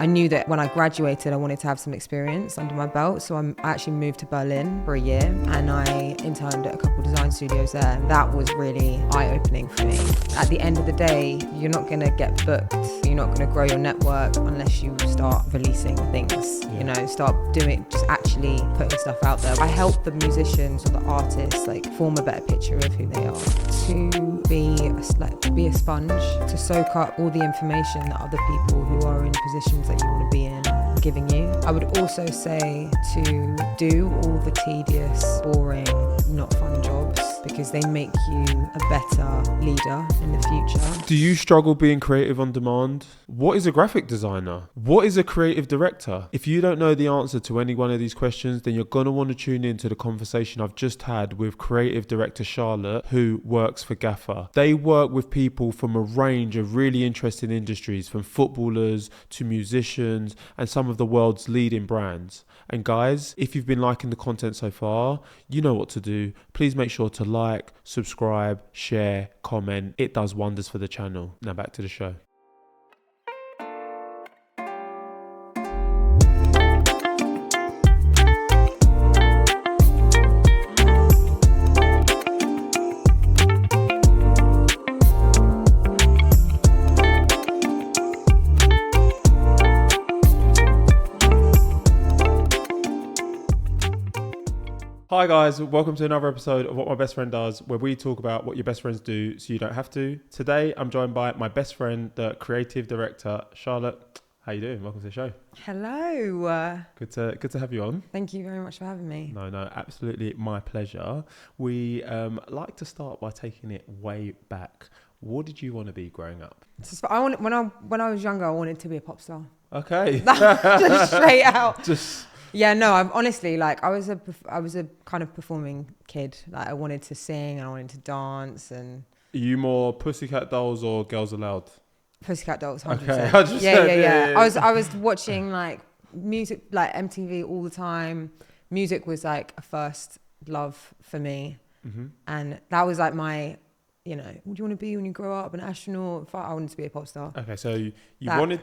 I knew that when I graduated, I wanted to have some experience under my belt. So I actually moved to Berlin for a year and I interned at a couple design studios there. And that was really eye-opening for me. At the end of the day, you're not going to get booked. You're not going to grow your network unless you start releasing things, you know, start doing, just actually putting stuff out there. I help the musicians or the artists like form a better picture of who they are. To be a sponge, to soak up all the information that other people who are in positions that you want to be in are giving you. I would also say to do all the tedious, boring, not fun jobs because they make you a better leader in the future. Do you struggle being creative on demand? What is a graphic designer? What is a creative director? If you don't know the answer to any one of these questions, then you're going to want to tune in to the conversation I've just had with creative director Charlotte, who works for GAFFER. They work with people from a range of really interesting industries, from footballers to musicians and some of the world's leading brands. And guys, if you've been liking the content so far, you know what to do. Please make sure to like, subscribe, share, comment. It does wonders for the channel. Now back to the show. Hi guys, welcome to another episode of What My Best Friend Does, where we talk about what your best friends do so you don't have to. Today, I'm joined by my best friend, the creative director, Charlotte. How you doing? Welcome to the show. Hello. Good to have you on. Thank you very much for having me. No, absolutely my pleasure. We like to start by taking it way back. What did you want to be growing up? When I was younger, I wanted to be a pop star. Okay. Just straight out. Just... Yeah, no, I'm honestly like I was a kind of performing kid. Like I wanted to sing and I wanted to dance and. Are you more Pussycat Dolls or Girls Aloud? Pussycat Dolls, 100%. Okay, 100%. Yeah. I was watching like music, like MTV all the time. Music was like a first love for me, and that was like my. You know, what do you want to be when you grow up? An astronaut? I wanted to be a pop star. Okay, so you wanted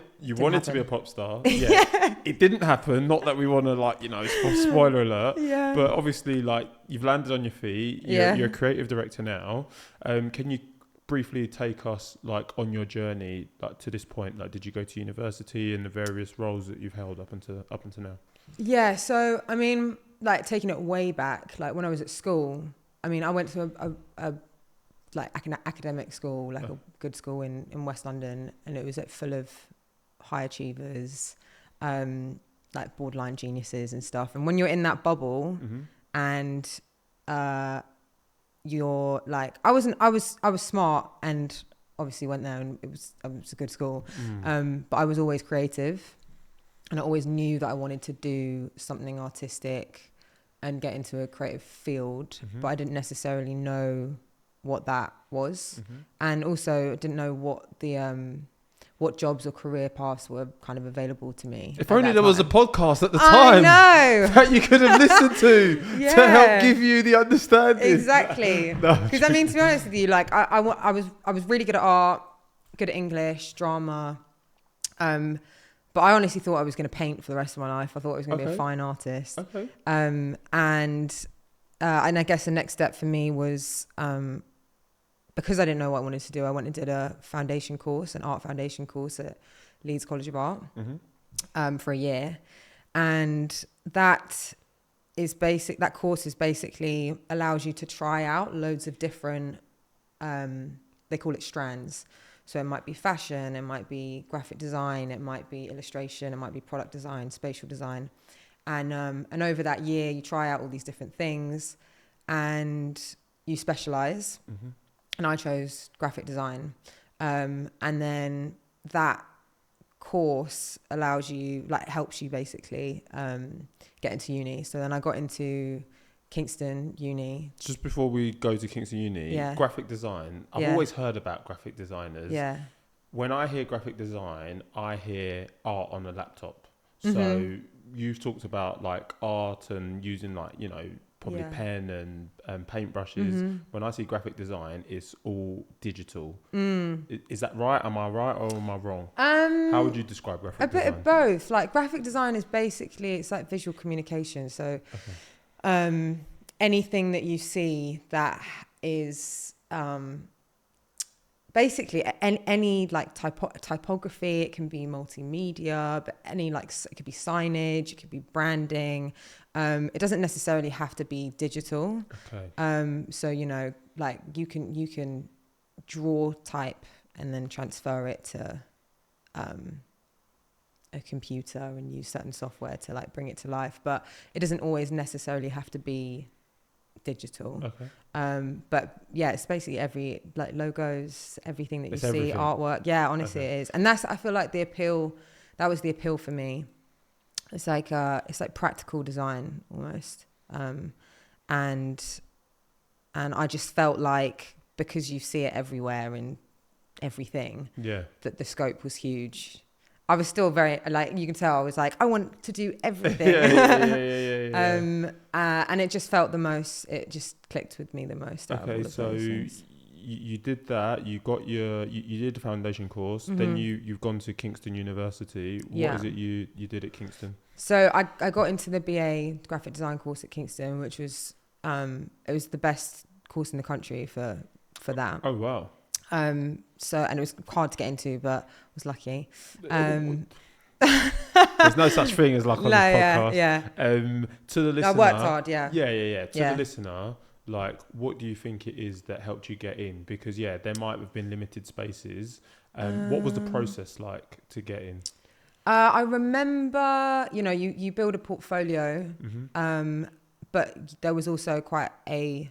to be a pop star. Yeah. Yeah. It didn't happen. Not that we want to like, you know, spoiler alert. Yeah. But obviously, like, you've landed on your feet. You're a creative director now. Can you briefly take us like on your journey like to this point? Like, did you go to university and the various roles that you've held up until now? Yeah. So I mean, like taking it way back, like when I was at school. I mean, I went to a like academic school, like a good school in West London, and it was like full of high achievers, like borderline geniuses and stuff. And when you're in that bubble, and you're like, I was smart and obviously went there, and it was a good school, but I was always creative, and I always knew that I wanted to do something artistic and get into a creative field, but I didn't necessarily know what that was, and also didn't know what the what jobs or career paths were kind of availavailable to me. If only there was a podcast at the time that you could have listened to to help give you the understanding. Exactly. Because I mean, to be honest with you, like I was really good at art, good at English, drama, but I honestly thought I was going to paint for the rest of my life. I thought I was going to be a fine artist. Okay. And I guess the next step for me was because I didn't know what I wanted to do, I went and did an art foundation course at Leeds College of Art for a year. And that course is basically allows you to try out loads of different, they call it strands. So it might be fashion, it might be graphic design, it might be illustration, it might be product design, spatial design. And over that year, you try out all these different things and you specialize. And I chose graphic design. And then that course allows you, like helps you basically get into uni. So then I got into Kingston Uni. Just before we go to Kingston Uni, graphic design. I've always heard about graphic designers. Yeah. When I hear graphic design, I hear art on a laptop. So you've talked about like art and using like, you know, probably Yeah. pen and paintbrushes. When I see graphic design, it's all digital. Is that right? Am I right or am I wrong? How would you describe graphic design? A bit of both. Like graphic design is basically, it's like visual communication. So anything that you see that is basically any like typography, it can be multimedia, but any like, it could be signage, it could be branding. It doesn't necessarily have to be digital. Okay. So, you know, like you can draw, type, and then transfer it to a computer and use certain software to like bring it to life. But it doesn't always necessarily have to be digital. Okay. But yeah, it's basically every like logos, everything that you see, everything. artwork. Yeah, honestly, Okay. it is. And that's, I feel like the appeal, that was the appeal for me. It's like practical design almost. And I just felt like, because you see it everywhere and everything, Yeah. that the scope was huge. I was still very, like, you can tell I was like, I want to do everything. Yeah. And it just felt the most, it just clicked with me the most out of all of those things. You did that, you got you did the foundation course, then you've gone to Kingston University. What is it you did at Kingston? So I got into the BA graphic design course at Kingston, which was, it was the best course in the country for that. Oh, wow. So, and it was hard to get into, but I was lucky. There's no such thing as luck on this podcast. Yeah. To the listener, I worked hard, yeah. Yeah. To the listener, like, what do you think it is that helped you get in? Because there might have been limited spaces. What was the process like to get in? I remember, you know, you build a portfolio, but there was also quite a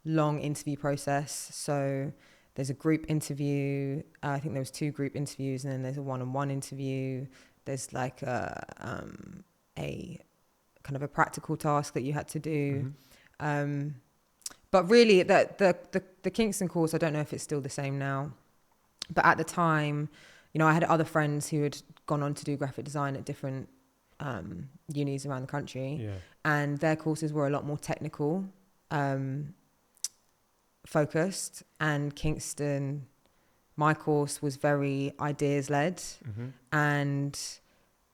long interview process. So there's a group interview. I think there was 2 group interviews, and then there's a one-on-one interview. There's like a kind of a practical task that you had to do. But really, the Kingston course, I don't know if it's still the same now. But at the time, you know, I had other friends who had gone on to do graphic design at different unis around the country, and their courses were a lot more technical focused. And Kingston, my course was very ideas led and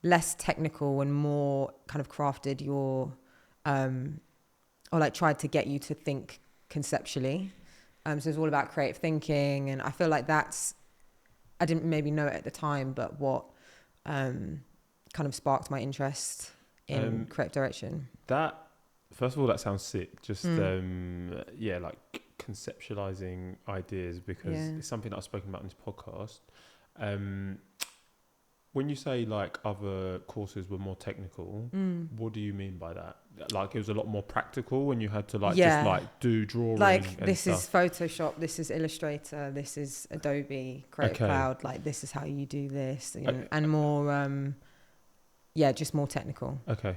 less technical and more kind of crafted your or like tried to get you to think conceptually. So it's all about creative thinking, and I feel like that's, I didn't maybe know it at the time, but what kind of sparked my interest in creative direction. That, first of all, that sounds sick. Just like conceptualizing ideas, because it's something that I've spoken about in this podcast. When you say like other courses were more technical, what do you mean by that? Like, it was a lot more practical when you had to like just like do drawing. Like, this is Photoshop, this is Illustrator, this is Adobe Creative Cloud. Like, this is how you do this, you know, and more, just more technical. Okay.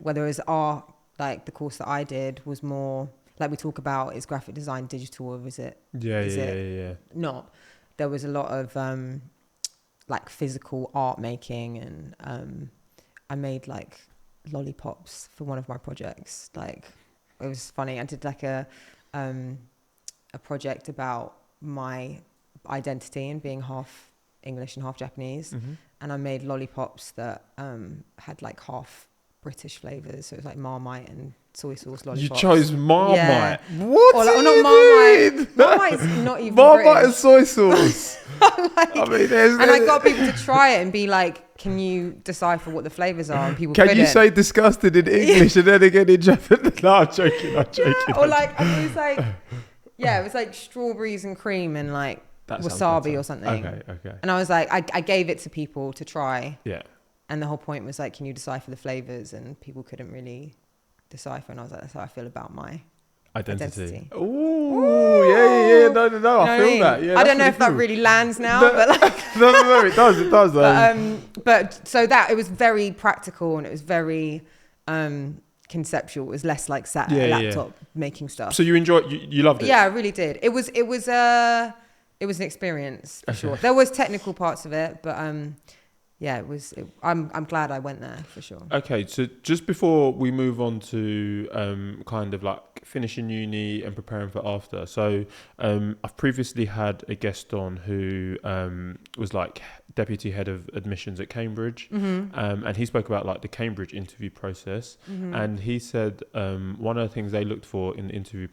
Whether it was art, like the course that I did was more like we talk about, is graphic design digital or is it? Yeah. Not. There was a lot of like physical art making, and I made like lollipops for one of my projects. Like, it was funny. I did like a project about my identity and being half English and half Japanese, and I made lollipops that had like half British flavors. So it was like Marmite and soy sauce lollipops. You chose Marmite. Yeah. What? Or, like, not Marmite. Marmite's not even Marmite British. and soy sauce. Like, I mean, and I got people to try it and be like, "Can you decipher what the flavors are?" And people can you say disgusted in English and then again in Japanese? No, I'm joking. Yeah, or like, it was like, it was like strawberries and cream and like wasabi or something. Okay. And I was like, I gave it to people to try. Yeah. And the whole point was like, can you decipher the flavors? And people couldn't really decipher. And I was like, that's how I feel about my identity. Ooh, yeah. No. You know I feel that. Yeah, I don't know if that really lands now, but like, no, it does. But so that it was very practical and it was very conceptual. It was less like sat at a laptop making stuff. So you enjoyed, you loved it? Yeah, I really did. It was an experience for sure. There was technical parts of it, but I'm glad I went there for sure. Okay, so just before we move on to kind of like finishing uni and preparing for after, so I've previously had a guest on who was like deputy head of admissions at Cambridge, and he spoke about like the Cambridge interview process, and he said one of the things they looked for in the interview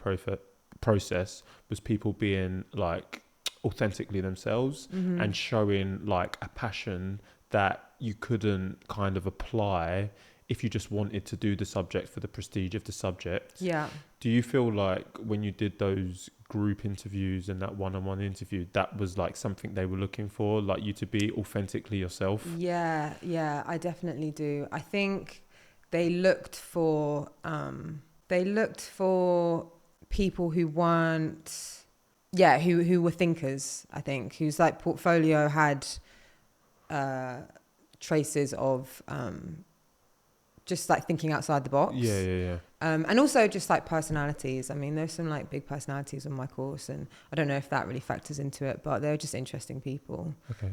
process was people being like authentically themselves and showing like a passion that you couldn't kind of apply if you just wanted to do the subject for the prestige of the subject. Yeah. Do you feel like when you did those group interviews and that one-on-one interview, that was like something they were looking for, like you to be authentically yourself? Yeah, I definitely do. I think they looked for people who weren't, who were thinkers, I think, whose like portfolio had traces of just like thinking outside the box. Yeah. And also just like personalities. I mean, there's some like big personalities on my course, and I don't know if that really factors into it, but they're just interesting people. Okay.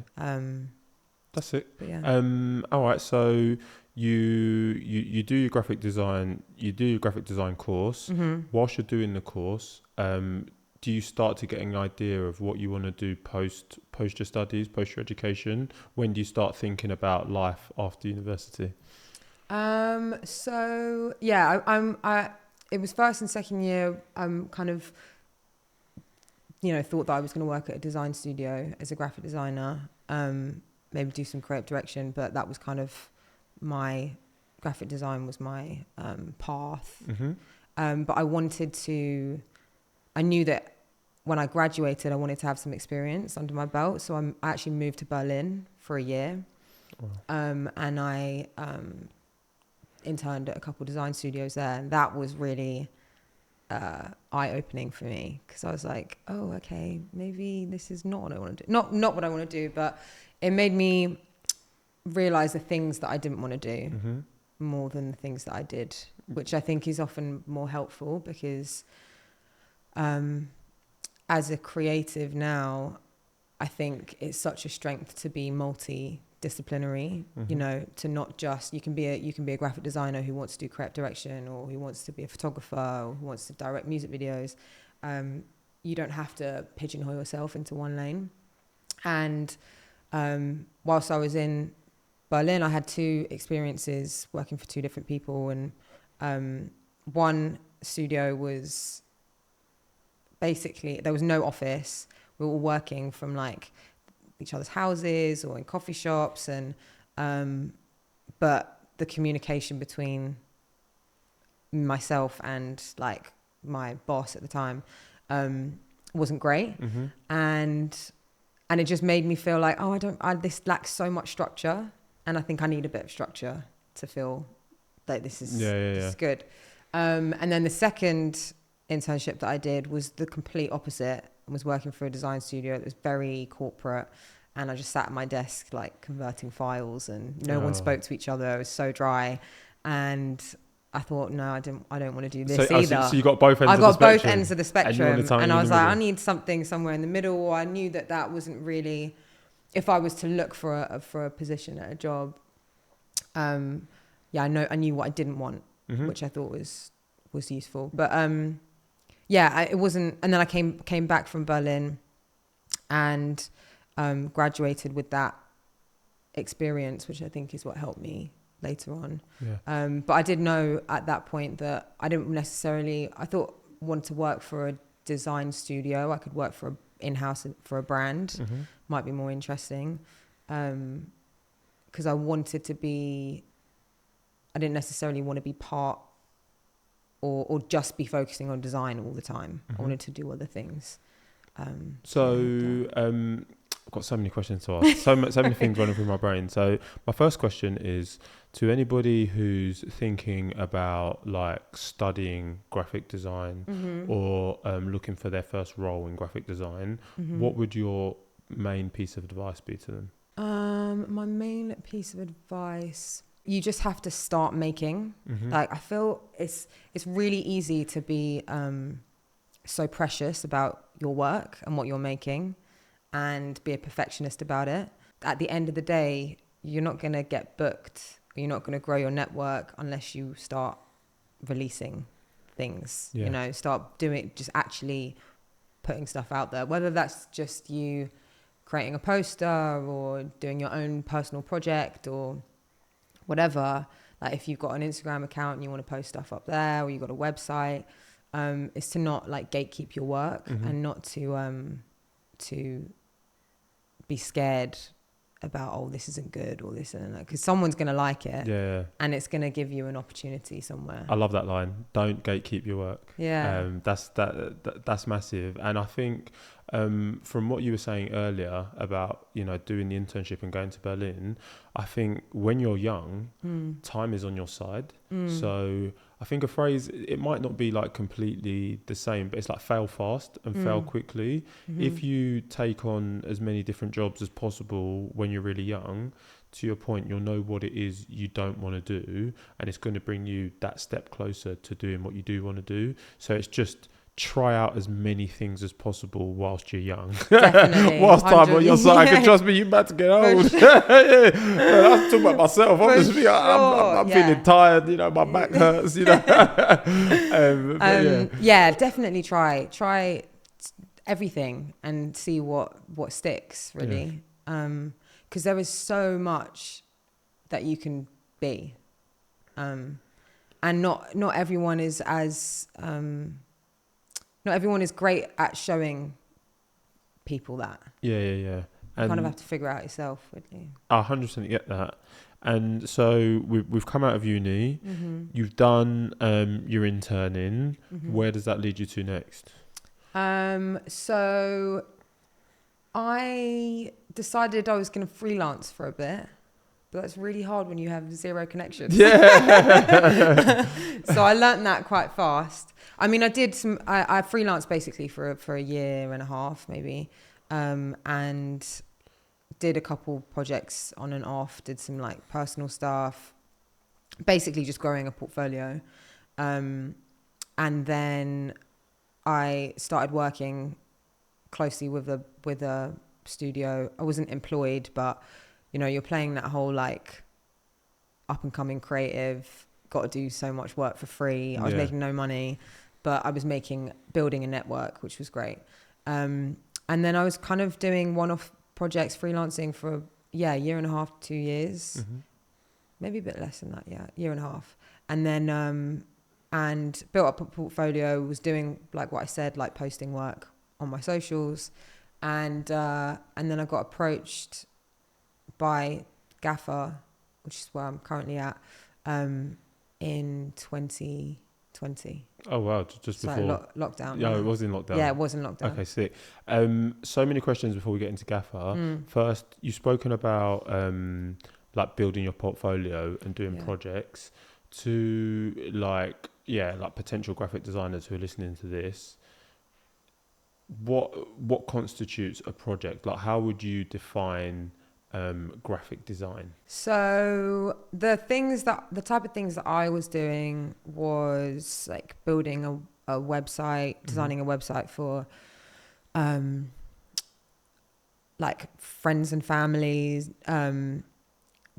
That's it. But yeah. All right. So you do your graphic design. You do your graphic design course. Whilst you're doing the course, do you start to get an idea of what you want to do post your studies, post your education? When do you start thinking about life after university? So yeah, it was first and second year. Kind of, thought that I was going to work at a design studio as a graphic designer. Maybe do some creative direction, but that was kind of my graphic design was my path. But I knew that when I graduated, I wanted to have some experience under my belt. So I actually moved to Berlin for a year. Wow. And I interned at a couple of design studios there. And that was really eye-opening for me, because I was like, oh, okay, maybe this is not what I want to do. Not what I want to do, but it made me realize the things that I didn't want to do more than the things that I did, which I think is often more helpful, because as a creative now, I think it's such a strength to be multidisciplinary, to not just, you can be a graphic designer who wants to do creative direction, or who wants to be a photographer, or who wants to direct music videos. You don't have to pigeonhole yourself into one lane. And whilst I was in Berlin, I had 2 experiences working for 2 different people. And one studio was basically, there was no office. We were all working from like each other's houses or in coffee shops. And but the communication between myself and like my boss at the time wasn't great. And it just made me feel like, this lacks so much structure. And I think I need a bit of structure to feel like this is good. And then the second internship that I did was the complete opposite. I was working for a design studio that was very corporate. And I just sat at my desk, like converting files, and no one spoke to each other. It was so dry. And I thought, no, I don't want to do this either. So you got both ends of the spectrum. I got both ends of the spectrum. And I was like, I need something somewhere in the middle. Or I knew that wasn't really, if I was to look for a position at a job, I knew what I didn't want, which I thought was useful. But it wasn't. And then I came back from Berlin and graduated with that experience, which I think is what helped me later on. But I did know at that point that I didn't necessarily, I thought, want to work for a design studio. I could work for in-house for a brand, might be more interesting. Because I wanted to be, I didn't necessarily want to be part or just be focusing on design all the time. I wanted to do other things. I've got so many questions to ask, so many things running through my brain. So my first question is, to anybody who's thinking about like studying graphic design or looking for their first role in graphic design, what would your main piece of advice be to them? My main piece of advice, you just have to start making. Like, I feel it's really easy to be so precious about your work and what you're making and be a perfectionist about it. At the end of the day, you're not going to get booked. You're not going to grow your network unless you start releasing things, start doing, just actually putting stuff out there, whether that's just you creating a poster or doing your own personal project or whatever. Like if you've got an Instagram account and you want to post stuff up there, or you've got a website, is to not like gatekeep your work and not to be scared about, oh, this isn't good or this and that, because someone's going to like it and it's going to give you an opportunity somewhere. I love that line. Don't gatekeep your work. That's massive. And I think from what you were saying earlier about, doing the internship and going to Berlin, I think when you're young, time is on your side. So I think a phrase, it might not be like completely the same, but it's like fail fast and fail quickly. If you take on as many different jobs as possible when you're really young, to your point, you'll know what it is you don't want to do, and it's going to bring you that step closer to doing what you do want to do. So it's just try out as many things as possible whilst you're young. Definitely. Whilst time on your side. Because trust me, you're about to get old. I'm talking about myself. Obviously, I'm feeling tired. My back hurts. Definitely try everything and see what sticks, really. Because there is so much that you can be, and not everyone is as not everyone is great at showing people that. Yeah. You kind of have to figure out yourself, wouldn't you? I 100% get that. And so we've come out of uni. You've done your interning. Where does that lead you to next? So I decided I was going to freelance for a bit, but that's really hard when you have zero connections. Yeah. So I learned that quite fast. I mean, I freelanced basically for a year and a half, maybe, and did a couple projects on and off, did some like personal stuff, basically just growing a portfolio. And then I started working closely with a studio. I wasn't employed, but you're playing that whole like up and coming creative, got to do so much work for free. I was making no money, but I was building a network, which was great. And then I was kind of doing one-off projects, freelancing for a year and a half, 2 years, maybe a bit less than that. Year and a half. And then and built up a portfolio, was doing like what I said, like posting work on my socials, and then I got approached by GAFFER, which is where I'm currently at, in 2020. Oh wow, just so before lockdown. Yeah, it was in lockdown. Yeah, it was in lockdown. Okay, sick. So many questions before we get into GAFFER. First, you've spoken about like building your portfolio and doing projects. To like potential graphic designers who are listening to this, what constitutes a project? Like, how would you define graphic design? So the type of things that I was doing was like building a website, designing a website for like friends and families,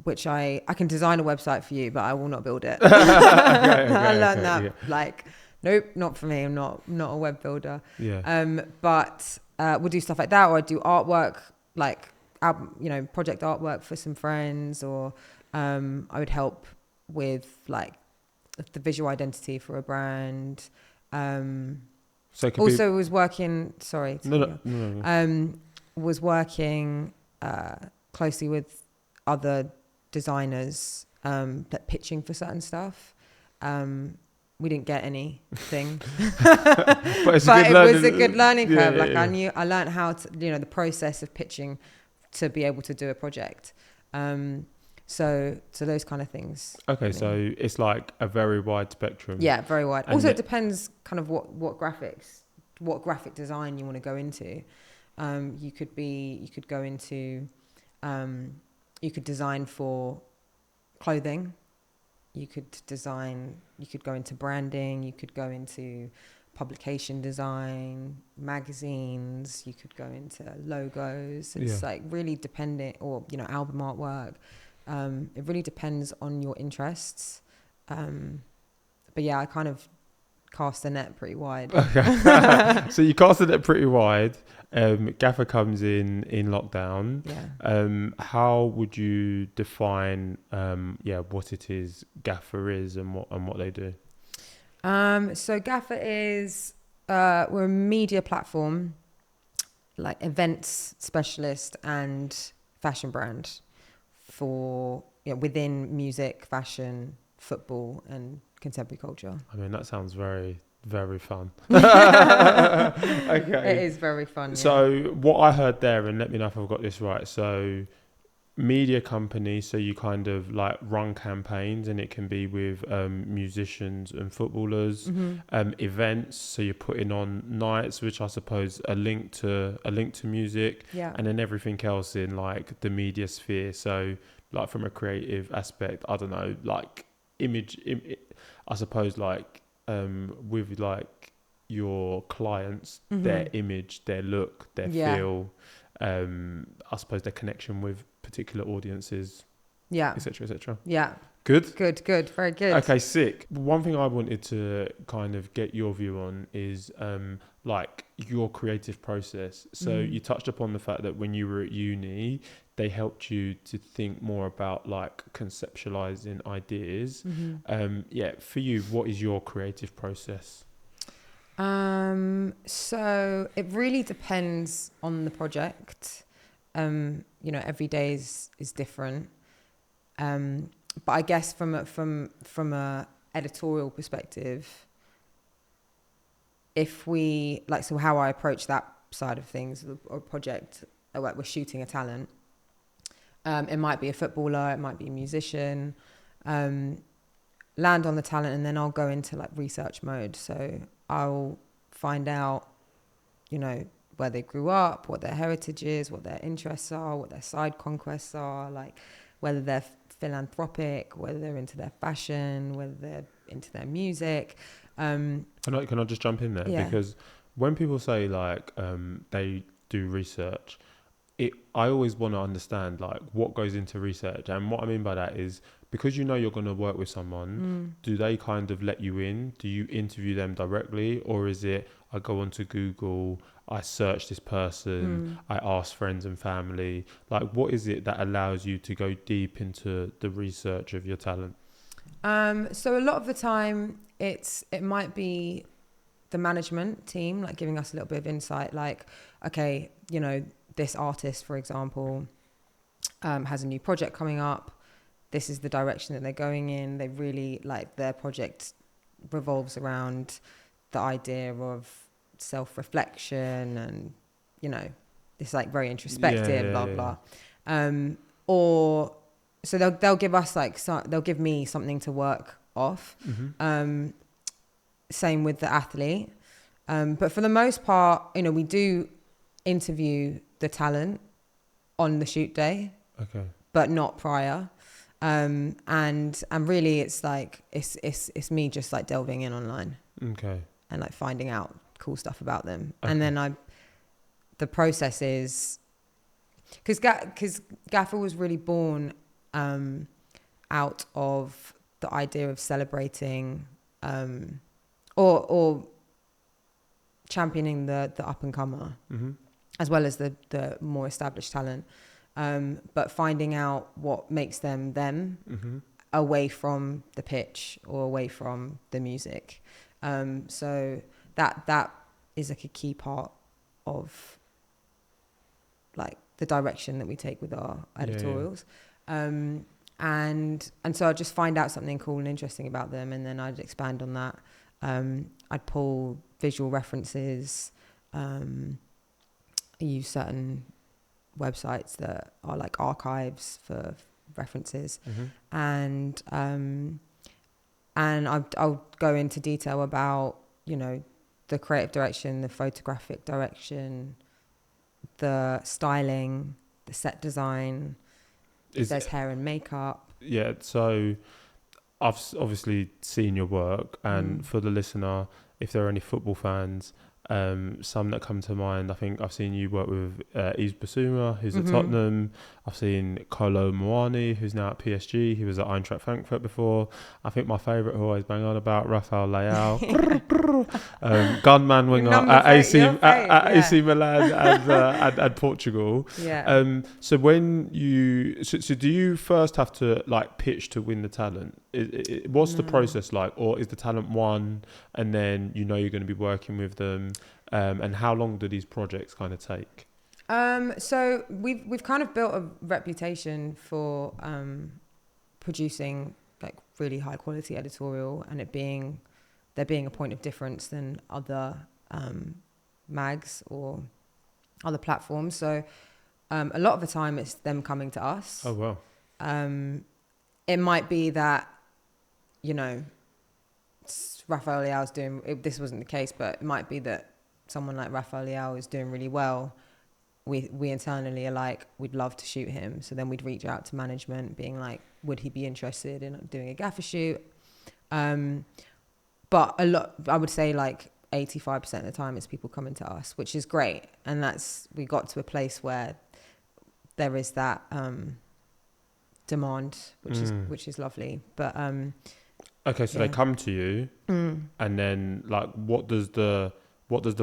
which I can design a website for you, but I will not build it. I learned that like, nope, not for me. I'm not a web builder. But we'll do stuff like that, or I do artwork, like project artwork for some friends, or I would help with like the visual identity for a brand. So also was working. Sorry. No. Was working closely with other designers, that pitching for certain stuff. We didn't get anything, but it was a good learning curve. I learned how to, the process of pitching to be able to do a project. So those kind of things. Okay, so it's like a very wide spectrum. Yeah, very wide. And also, it depends kind of what graphic design you want to go into. You could design for clothing. You could go into branding. You could go into publication design, magazines. You could go into logos. It's like really dependent, or album artwork. It really depends on your interests. But yeah, I kind of cast the net pretty wide. Okay. So you casted it pretty wide. Gaffer comes in lockdown. Yeah. How would you define what it is Gaffer is and what they do? So GAFFER is we're a media platform, like events specialist and fashion brand for within music, fashion, football, and contemporary culture. I mean, that sounds very, very fun. It Okay. is very fun. Yeah. So what I heard there, and let me know if I've got this right. So media company, so you kind of like run campaigns, and it can be with musicians and footballers. Events, so you're putting on nights, which I suppose are linked to music, Yeah. and then everything else in like the media sphere. So like from a creative aspect, I don't know, like I suppose like with like your clients, their image, their look, their feel, I suppose their connection with particular audiences, Yeah. etc., etc. Yeah. Good. Good. Very good. Okay, sick. One thing I wanted to kind of get your view on is like your creative process. So you touched upon the fact that when you were at uni, they helped you to think more about like conceptualizing ideas. For you, what is your creative process? So it really depends on the project. Every day is different. But I guess from a editorial perspective, if we like, so how I approach that side of things, or project, like we're shooting a talent. It might be a footballer, it might be a musician. Land on the talent, and then I'll go into like research mode. So I'll find out, where they grew up, what their heritage is, what their interests are, what their side conquests are, like whether they're philanthropic, whether they're into their fashion, whether they're into their music. Can I just jump in there? Yeah. Because when people say like they do research, I always want to understand like what goes into research, and what I mean by that is because you're going to work with someone, do they kind of let you in? Do you interview them directly, or is it I go onto Google, I search this person, I ask friends and family? Like, what is it that allows you to go deep into the research of your talent? So a lot of the time it might be the management team, like giving us a little bit of insight, like, okay, this artist, for example, has a new project coming up. This is the direction that they're going in. They really like their project revolves around the idea of self-reflection and, it's like very introspective, blah. Or so they'll give us they'll give me something to work off. Same with the athlete. But for the most part, we do interview the talent on the shoot day, but not prior. And really it's like it's me just like delving in online, and like finding out cool stuff about them. And then the process is because Gaffer was really born out of the idea of celebrating or championing the up and comer, as well as the more established talent, but finding out what makes them away from the pitch or away from the music. So that is like a key part of like the direction that we take with our editorials. And so I'd just find out something cool and interesting about them, and then I'd expand on that. I'd pull visual references, use certain websites that are like archives for references, and I'll go into detail about the creative direction, the photographic direction, the styling, the set design, if there's hair and makeup. Yeah, so I've obviously seen your work, and for the listener, if there are any football fans, Some that come to mind, I think I've seen you work with Yves Bissouma, who's at Tottenham. I've seen Kolo Muani, who's now at PSG. He was at Eintracht Frankfurt before. I think my favourite, who I always bang on about, Rafael Leao, gunman winger at AC Milan and Portugal. Yeah. So when so do you first have to like pitch to win the talent? What's the process like, or is the talent won and then you know you're going to be working with them? And how long do these projects kind of take? So we've kind of built a reputation for producing like really high quality editorial, and there being a point of difference than other mags or other platforms. So a lot of the time it's them coming to us. Oh wow. It might be that, you know, Rafael Leao's this wasn't the case, but it might be that someone like Rafael Leao is doing really well. We internally are like, we'd love to shoot him. So then we'd reach out to management being like, would he be interested in doing a gaffer shoot? But I would say like 85% of the time it's people coming to us, which is great. And we got to a place where there is that demand, which is lovely. But okay, so they come to you, and then like, what does the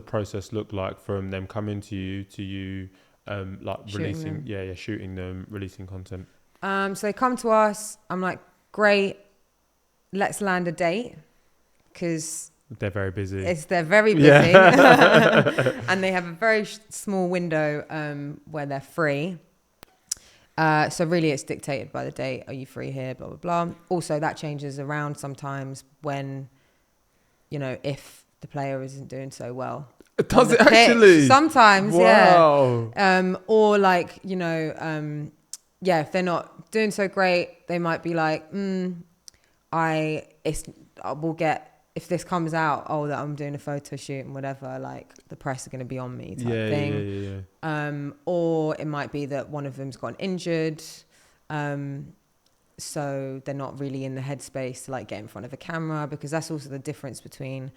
process look like from them coming to you like shooting them, releasing content? So they come to us. I'm like, great, let's land a date, because they're very busy. They're very busy, and they have a very small window where they're free. So really it's dictated by the date. Are you free here? Blah, blah, blah. Also, that changes around sometimes when, you know, if the player isn't doing so well. Does it actually? Sometimes, wow. Yeah. Or like, you know, if they're not doing so great, they might be like, we'll get, if this comes out, that I'm doing a photo shoot and whatever, like the press are going to be on me type thing. Yeah. Or it might be that one of them's gotten injured. So they're not really in the headspace to like get in front of a camera, because that's also the difference between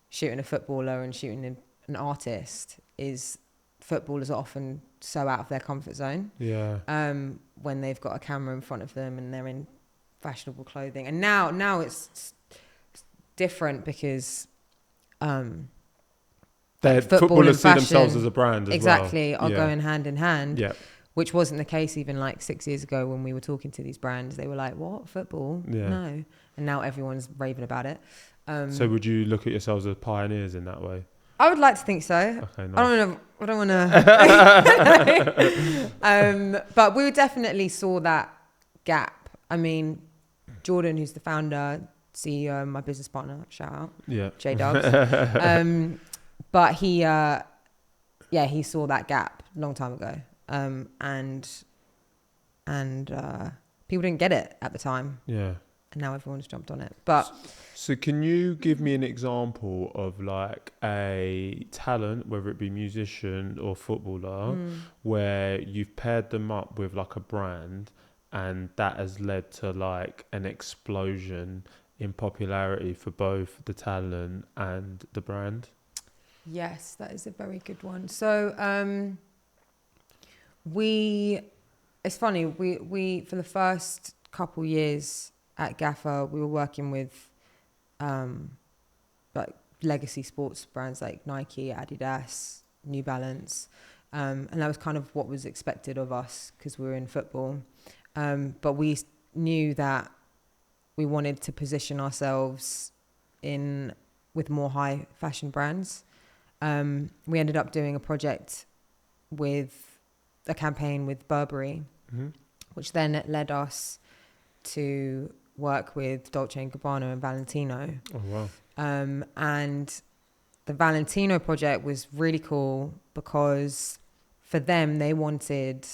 shooting a footballer and shooting an artist, is footballers are often so out of their comfort zone. Yeah. When they've got a camera in front of them and they're in fashionable clothing. And now it's different, because footballers see themselves as a brand as exactly well. Are going hand in hand. Yeah. Which wasn't the case even like 6 years ago when we were talking to these brands. They were like, what? Football? Yeah. No. And now everyone's raving about it. So would you look at yourselves as pioneers in that way? I would like to think so. Okay, nice. I don't want to. But we definitely saw that gap. I mean, Jordan, who's the founder, CEO, my business partner, shout out. Yeah. J-Dubs. But he saw that gap a long time ago. And people didn't get it at the time. Yeah. And now everyone's jumped on it. But so can you give me an example of like a talent, whether it be musician or footballer, where you've paired them up with like a brand and that has led to like an explosion in popularity for both the talent and the brand? Yes, that is a very good one. So it's funny, we for the first couple years at GAFFER, we were working with like legacy sports brands like Nike, Adidas, New Balance, and that was kind of what was expected of us because we were in football. But we knew that we wanted to position ourselves with more high fashion brands. We ended up doing a project with a campaign with Burberry, which then led us to work with Dolce & Gabbana and Valentino. Oh, wow. And the Valentino project was really cool because for them, they wanted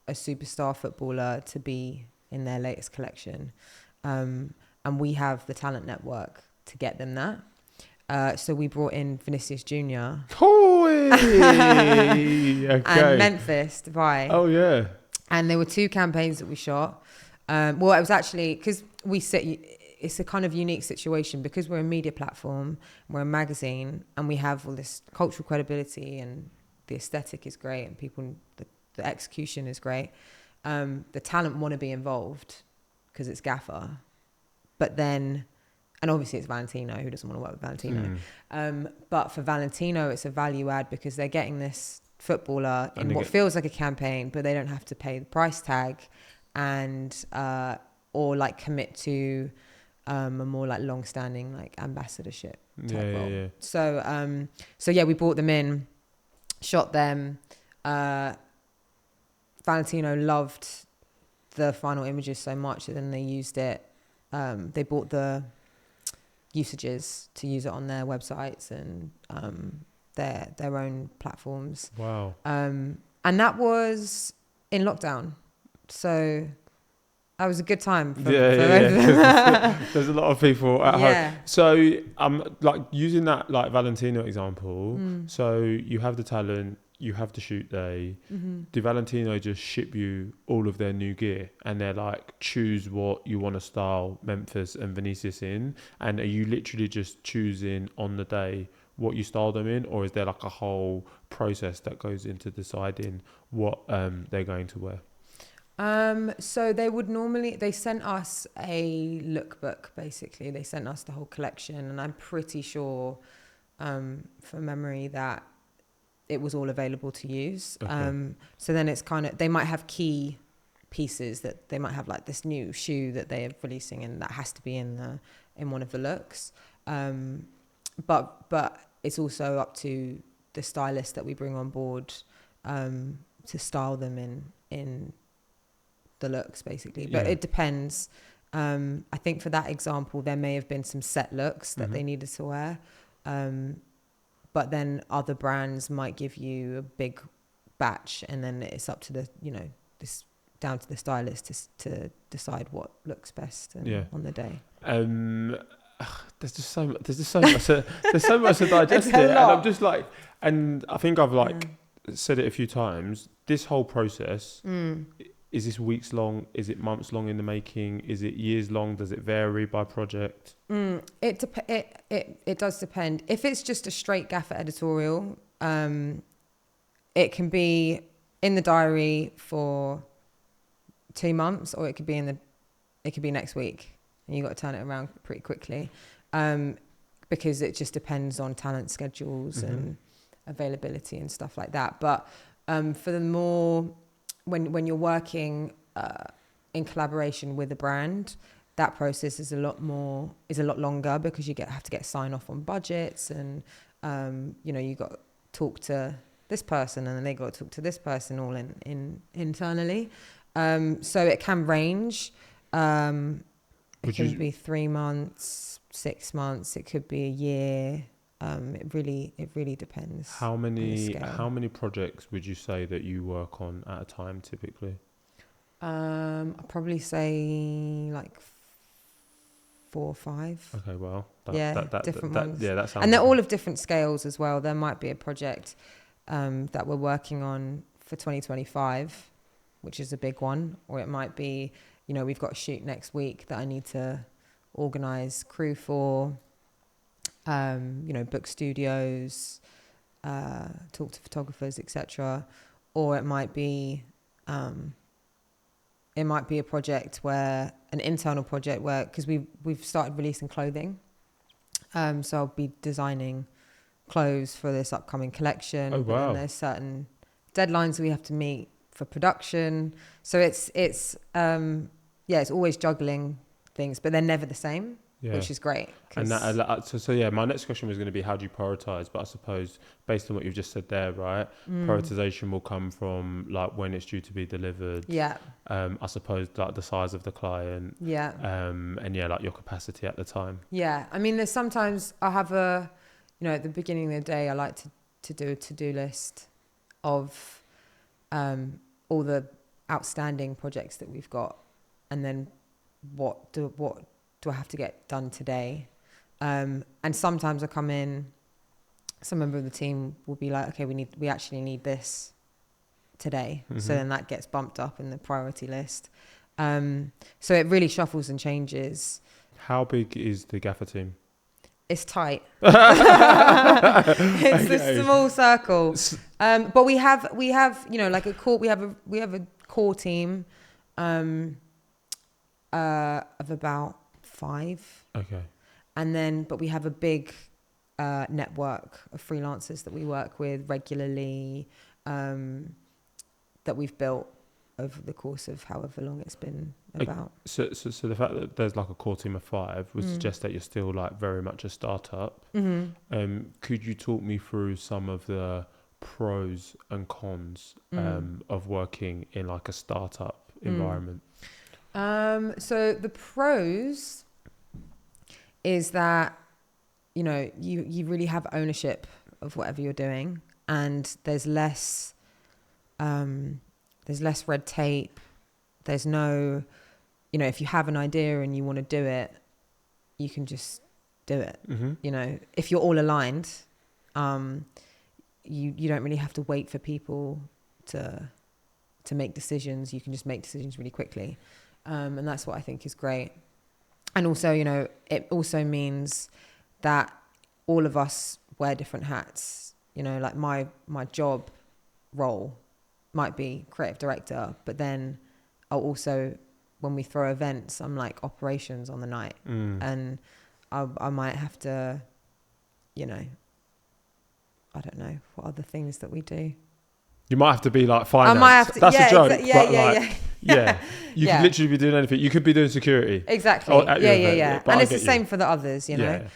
a superstar footballer to be in their latest collection. And we have the talent network to get them that. So we brought in Vinicius Jr. Okay. And Memphis, Depay. Oh, yeah. And there were 2 campaigns that we shot. Well, it was actually because it's a kind of unique situation because we're a media platform, we're a magazine, and we have all this cultural credibility, and the aesthetic is great, and the execution is great. The talent want to be involved because it's GAFFER, but then, and obviously it's Valentino. Who doesn't want to work with Valentino? But for Valentino, it's a value add because they're getting this footballer in what feels like a campaign, but they don't have to pay the price tag and or like commit to a more like long-standing like ambassadorship type role. Yeah. So yeah, we brought them in, shot them. Valentino loved the final images so much that then they used it. They bought the usages to use it on their websites and their own platforms. Wow. And that was in lockdown. So that was a good time for There's a lot of people at home. So like using that like Valentino example, so you have the talent, you have the shoot day. Do Valentino just ship you all of their new gear and they're like, choose what you want to style Memphis and Vinicius in? And are you literally just choosing on the day what you style them in, or is there like a whole process that goes into deciding what they're going to wear? So they sent us a lookbook, basically. They sent us the whole collection, and I'm pretty sure, from memory, that it was all available to use. Okay. So then it's kind of, they might have key pieces that they might have, like this new shoe that they're releasing, and that has to be in one of the looks. But it's also up to the stylist that we bring on board to style them in the looks, basically. But it depends. I think for that example, there may have been some set looks that they needed to wear. But then other brands might give you a big batch, and then it's up to this down to the stylist to decide what looks best on the day. There's so much to digest here, and I'm just like, and I think I've said it a few times. This whole process, is this weeks long? Is it months long in the making? Is it years long? Does it vary by project? It does depend. If it's just a straight GAFFER editorial, it can be in the diary for 2 months, or it could be next week, and you got to turn it around pretty quickly, because it just depends on talent schedules and availability and stuff like that. But for the more when you're working in collaboration with a brand, that process is a lot longer, because you have to get sign off on budgets, and you got to talk to this person, and then they got to talk to this person, all in internally. So it can range. It can be 3 months, 6 months. It could be a year. It really depends. How many projects would you say that you work on at a time typically? I'd probably say like 4 or 5. Okay, well, different ones. That sounds. And they're all of different scales as well. There might be a project that we're working on for 2025, which is a big one, or it might be, we've got a shoot next week that I need to organise crew for. Book studios, talk to photographers, etc. Or it might be a project an internal project where, because we've started releasing clothing, so I'll be designing clothes for this upcoming collection. Oh, wow. But then there's certain deadlines we have to meet for production, so it's always juggling things, but they're never the same. Yeah. Which is great. And my next question was going to be, how do you prioritize? But I suppose based on what you've just said there, right, prioritization will come from like when it's due to be delivered. Yeah. I suppose like the size of the client. Yeah. And like your capacity at the time. Yeah. I mean, there's sometimes I have at the beginning of the day, I like to do a to-do list of all the outstanding projects that we've got, and then what do I have to get done today? And sometimes I come in, some member of the team will be like, okay, we actually need this today. So then that gets bumped up in the priority list. So it really shuffles and changes. How big is the Gaffer team? It's tight. It's a small circle. But we have like a core. We have a core team of about 5. Okay. And then, but we have a big network of freelancers that we work with regularly, that we've built over the course of however long it's been about. So the fact that there's like a core team of 5 would suggest that you're still like very much a startup. Mm-hmm. Could you talk me through some of the pros and cons of working in like a startup environment? So the pros is that, you really have ownership of whatever you're doing, and there's less red tape. There's no, if you have an idea and you want to do it, you can just do it. Mm-hmm. If you're all aligned, you don't really have to wait for people to make decisions. You can just make decisions really quickly. And that's what I think is great. And also, it also means that all of us wear different hats. Like my job role might be creative director, but then I'll also, when we throw events, I'm like operations on the night. And I might have to, I don't know what other things that we do. You might have to be like finance. I might have to, That's a joke. Yeah. You could literally be doing anything. You could be doing security. Exactly. Yeah. And it's the same for the others, Yeah.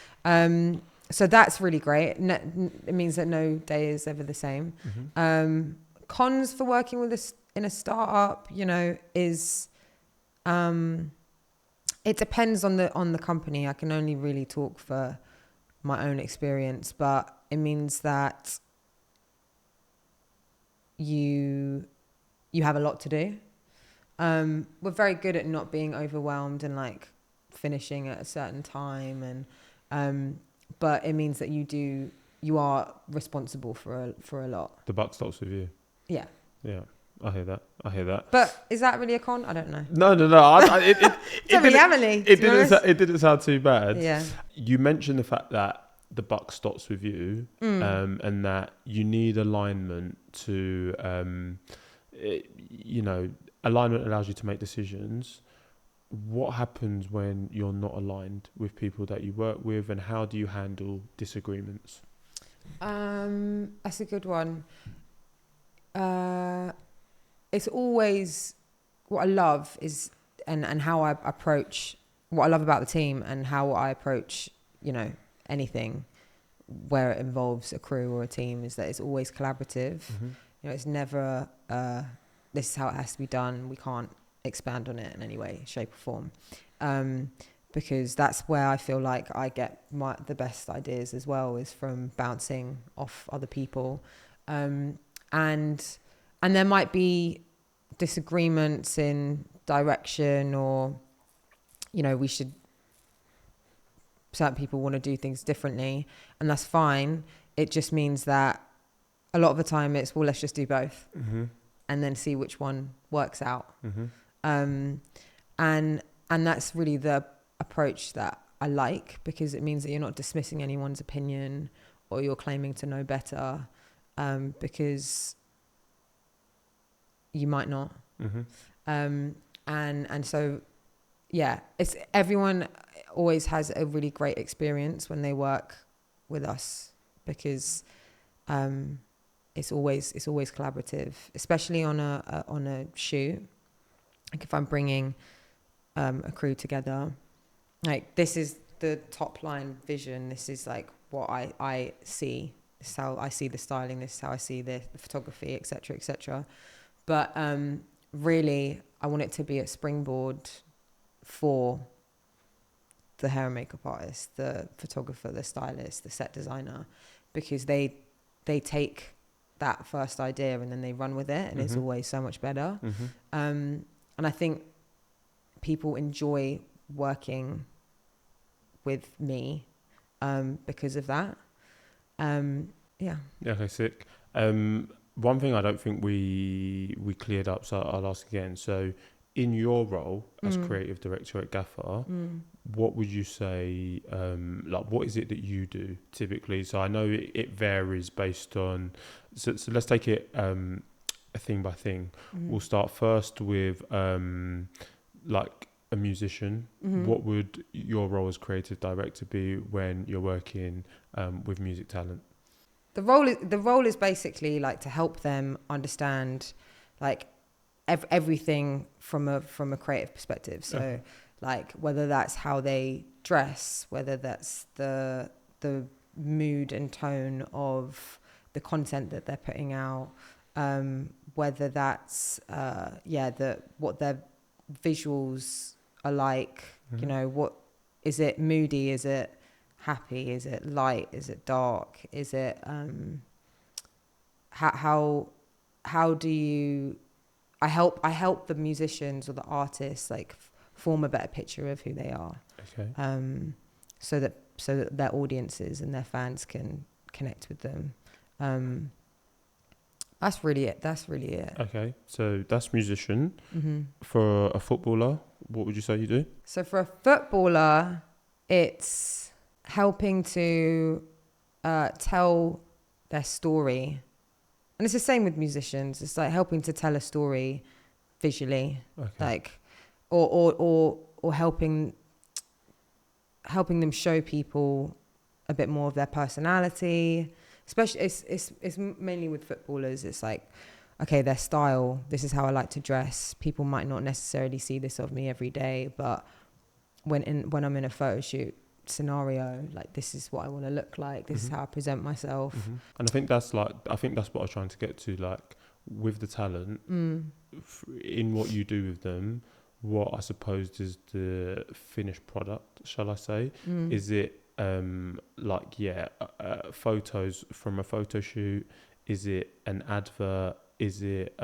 So that's really great. It means that no day is ever the same. Mm-hmm. Cons for working with in a startup, is it depends on the company. I can only really talk for my own experience, but it means that you have a lot to do. We're very good at not being overwhelmed and like finishing at a certain time, and but it means that you are responsible for a lot. The buck stops with you. Yeah. I hear that. But is that really a con? I don't know. No. It didn't sound too bad. Yeah. You mentioned the fact that the buck stops with you, and that you need alignment to, alignment allows you to make decisions. What happens when you're not aligned with people that you work with, and how do you handle disagreements? That's a good one. It's always what I love is, and how I approach what I love about the team, and how I approach, anything where it involves a crew or a team, is that it's always collaborative. Mm-hmm. It's never, this is how it has to be done. We can't expand on it in any way, shape or form. Because that's where I feel like I get the best ideas as well, is from bouncing off other people. And there might be disagreements in direction, or, certain people want to do things differently, and that's fine. It just means that a lot of the time it's, well, let's just do both, and then see which one works out. And that's really the approach that I like, because it means that you're not dismissing anyone's opinion or you're claiming to know better, because you might not. And so, yeah, it's, everyone always has a really great experience when they work with us, because it's always collaborative, especially on a shoot. Like if I'm bringing a crew together, like this is the top line vision. This is like what I see. This is how I see the styling. This is how I see the photography, etc., etc. But really, I want it to be a springboard for the hair and makeup artist, the photographer, the stylist, the set designer, because they take that first idea and then they run with it, and it's always so much better. And I think people enjoy working with me because of that. Yeah. Okay, sick. One thing I don't think we cleared up, so I'll ask again. So in your role as creative director at GAFFER, what would you say, like, what is it that you do typically? So I know it varies based on, so let's take it a thing by thing. We'll start first with like a musician. What would your role as creative director be when you're working with music talent? The role is basically like to help them understand like everything from a creative perspective. So like whether that's how they dress, whether that's the mood and tone of the content that they're putting out, whether that's what their visuals are like, you know, what is it, moody, is it happy, is it light, is it dark, is it how do you I help the musicians or the artists like form a better picture of who they are, so that their audiences and their fans can connect with them. That's really it. Okay, so that's musician. For a footballer, what would you say you do? So for a footballer, it's helping to tell their story. And it's the same with musicians. It's like helping to tell a story visually, like, or helping them show people a bit more of their personality. Especially, it's mainly with footballers. It's like, okay, their style. This is how I like to dress. People might not necessarily see this of me every day, but when I'm in a photo shoot scenario, like, this is what I want to look like. This is how I present myself. And I think that's what I was trying to get to, like, with the talent, in what you do with them, what I suppose is the finished product, shall I say? Is it photos from a photo shoot? Is it an advert? Is it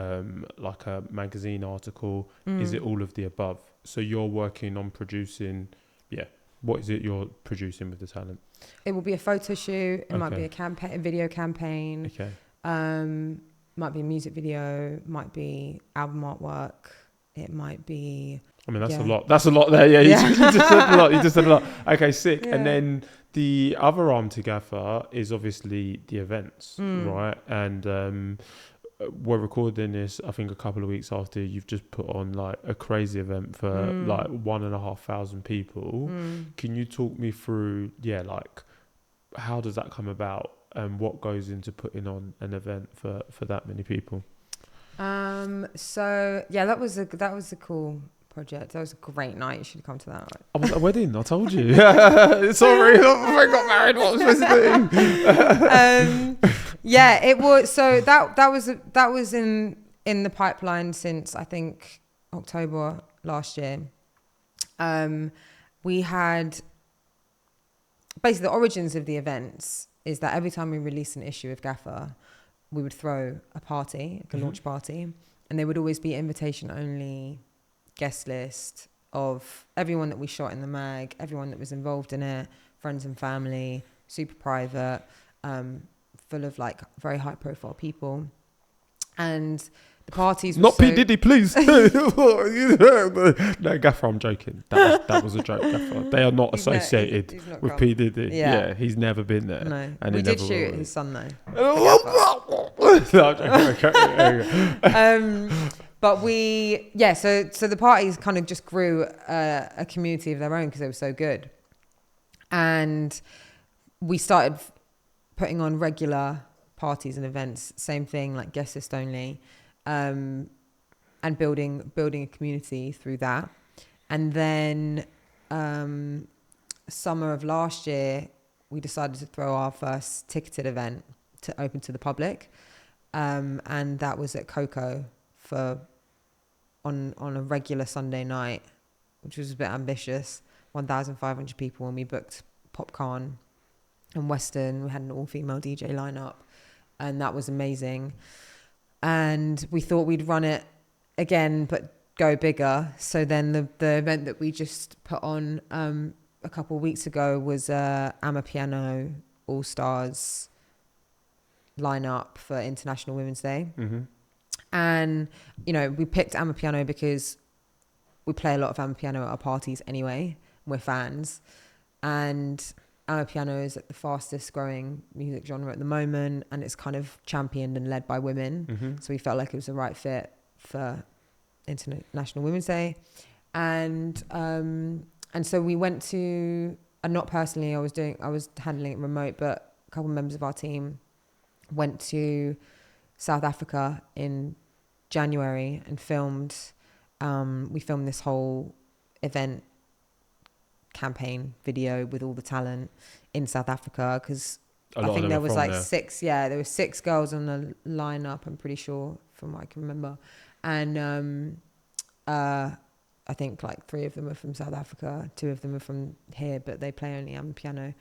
like a magazine article? Is it all of the above? So you're working on producing, what is it you're producing with the talent? It will be a photo shoot. It might be a video campaign. Might be a music video. Might be album artwork. It might be. I mean, that's a lot. That's a lot there. Yeah, you just said a lot. Okay, sick. Yeah. And then the other arm to GAFFER is obviously the events, right? And we're recording this, I think, a couple of weeks after you've just put on like a crazy event for like 1,500 people. Can you talk me through, like, how does that come about and what goes into putting on an event for that many people? So yeah, that was a cool project. That was a great night. You should have come to that. I was at a wedding, I told you. Sorry, I got married. What was I supposed to do? Yeah, it was. So that was in the pipeline since, I think, October last year. We had basically, the origins of the events is that every time we release an issue of GAFFER, we would throw a party, like a launch party, and there would always be invitation only guest list of everyone that we shot in the mag, everyone that was involved in it, friends and family, super private, full of like very high profile people. And the parties were not P. Diddy, please. No, GAFFER, I'm joking. That was a joke, GAFFER. They are not associated he's not with P. Diddy. Yeah, he's never been there. No, and we did shoot his son though. But so the parties kind of just grew a community of their own because they were so good. And we started putting on regular parties and events, same thing, like guest list only, and building a community through that. And then summer of last year, we decided to throw our first ticketed event to open to the public. And that was at Coco on a regular Sunday night, which was a bit ambitious. 1,500 people, and we booked Popcorn and Western. We had an all-female DJ lineup, and that was amazing. And we thought we'd run it again, but go bigger. So then the event that we just put on a couple of weeks ago was Amapiano All-Stars lineup for International Women's Day. And, we picked Amapiano because we play a lot of Amapiano at our parties anyway. We're fans. And Amapiano is the fastest growing music genre at the moment, and it's kind of championed and led by women. Mm-hmm. So we felt like it was the right fit for International Women's Day. And so we went to, and not personally, I was handling it remote, but a couple of members of our team went to South Africa in January and we filmed this whole event campaign video with all the talent in South Africa, because I think there was like there were 6 girls on the lineup, I'm pretty sure, from what I can remember. And I think like 3 of them are from South Africa, 2 of them are from here, but they play only Amapiano.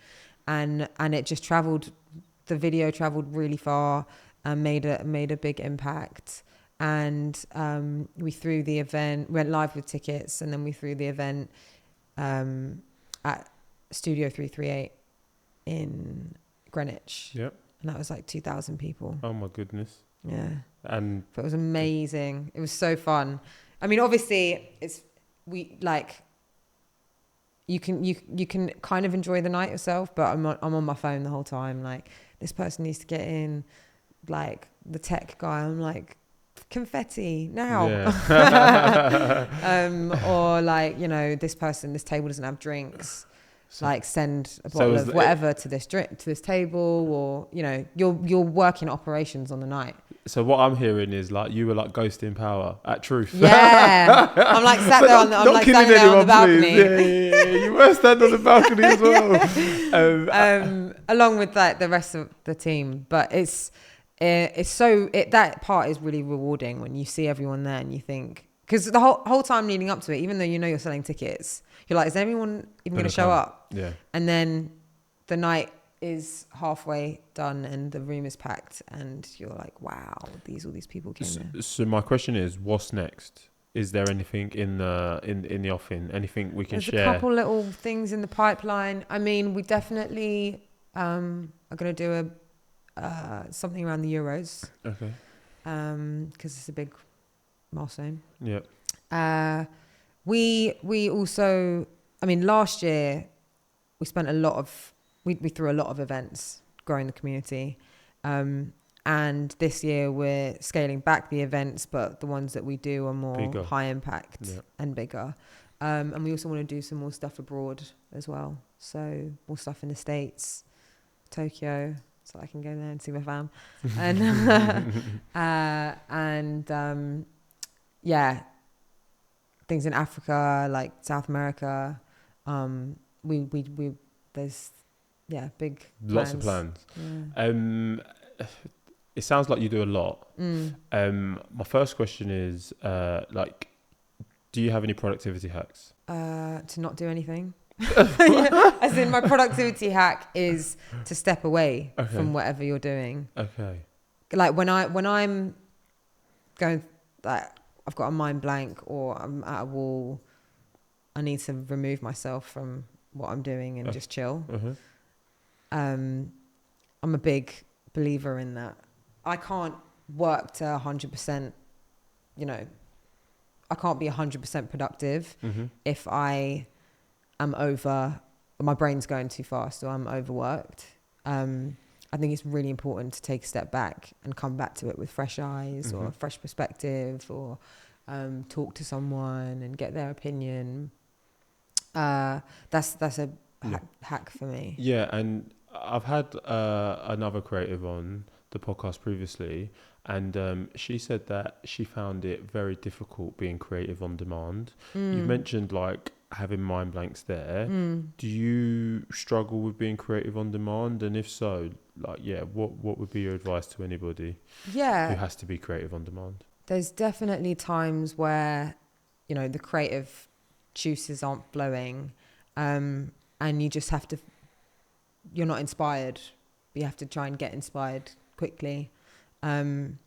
And it just the video traveled really far and made a big impact. And we threw the event, went live with tickets, and then we threw the event at Studio 338 in Greenwich. Yep. And that was like 2,000 people. Oh my goodness. Yeah. And but it was amazing. It was so fun. I mean, obviously you can kind of enjoy the night yourself, but I'm on my phone the whole time. Like, this person needs to get in, like the tech guy. I'm like, confetti now. Yeah. Or like, this table doesn't have drinks. So, like, send a bottle of whatever to this table, or you're working operations on the night. So what I'm hearing is like you were like Ghost in Power at Truth. Yeah, I'm like sat there on the balcony. Yeah. You were standing on the balcony as well. Along with like the rest of the team, but that part is really rewarding when you see everyone there and you think, because the whole time leading up to it, even though you're selling tickets, you're like, is anyone even going to show up? Yeah. And then the night is halfway done and the room is packed, and you're like, wow, all these people came there. So my question is, what's next? Is there anything in the offing? Anything we can share? There's a couple little things in the pipeline. I mean, we definitely are going to do something around the Euros. Okay. Because it's a big milestone. Yeah. We also, I mean, last year we spent we threw a lot of events growing the community. And this year we're scaling back the events, but the ones that we do are more high impact and bigger. And we also want to do some more stuff abroad as well. So more stuff in the States, Tokyo, so I can go there and see my fam. And things in Africa, like South America. There's big plans. Lots of plans. Yeah. It sounds like you do a lot. My first question is, do you have any productivity hacks? To not do anything. As in, my productivity hack is to step away from whatever you're doing. Okay. Like when I'm going, like I've got a mind blank or I'm at a wall, I need to remove myself from what I'm doing and just chill. I'm a big believer in that. I can't work to 100%, I can't be 100% productive if I am my brain's going too fast or I'm overworked. I think it's really important to take a step back and come back to it with fresh eyes or a fresh perspective, or talk to someone and get their opinion. That's a hack for me. Yeah, and I've had another creative on the podcast previously, and she said that she found it very difficult being creative on demand. You mentioned like having mind blanks there. Do you struggle with being creative on demand? And if so, what would be your advice to anybody who has to be creative on demand? There's definitely times where, the creative juices aren't flowing, and you just have to, you're not inspired, but you have to try and get inspired quickly. And,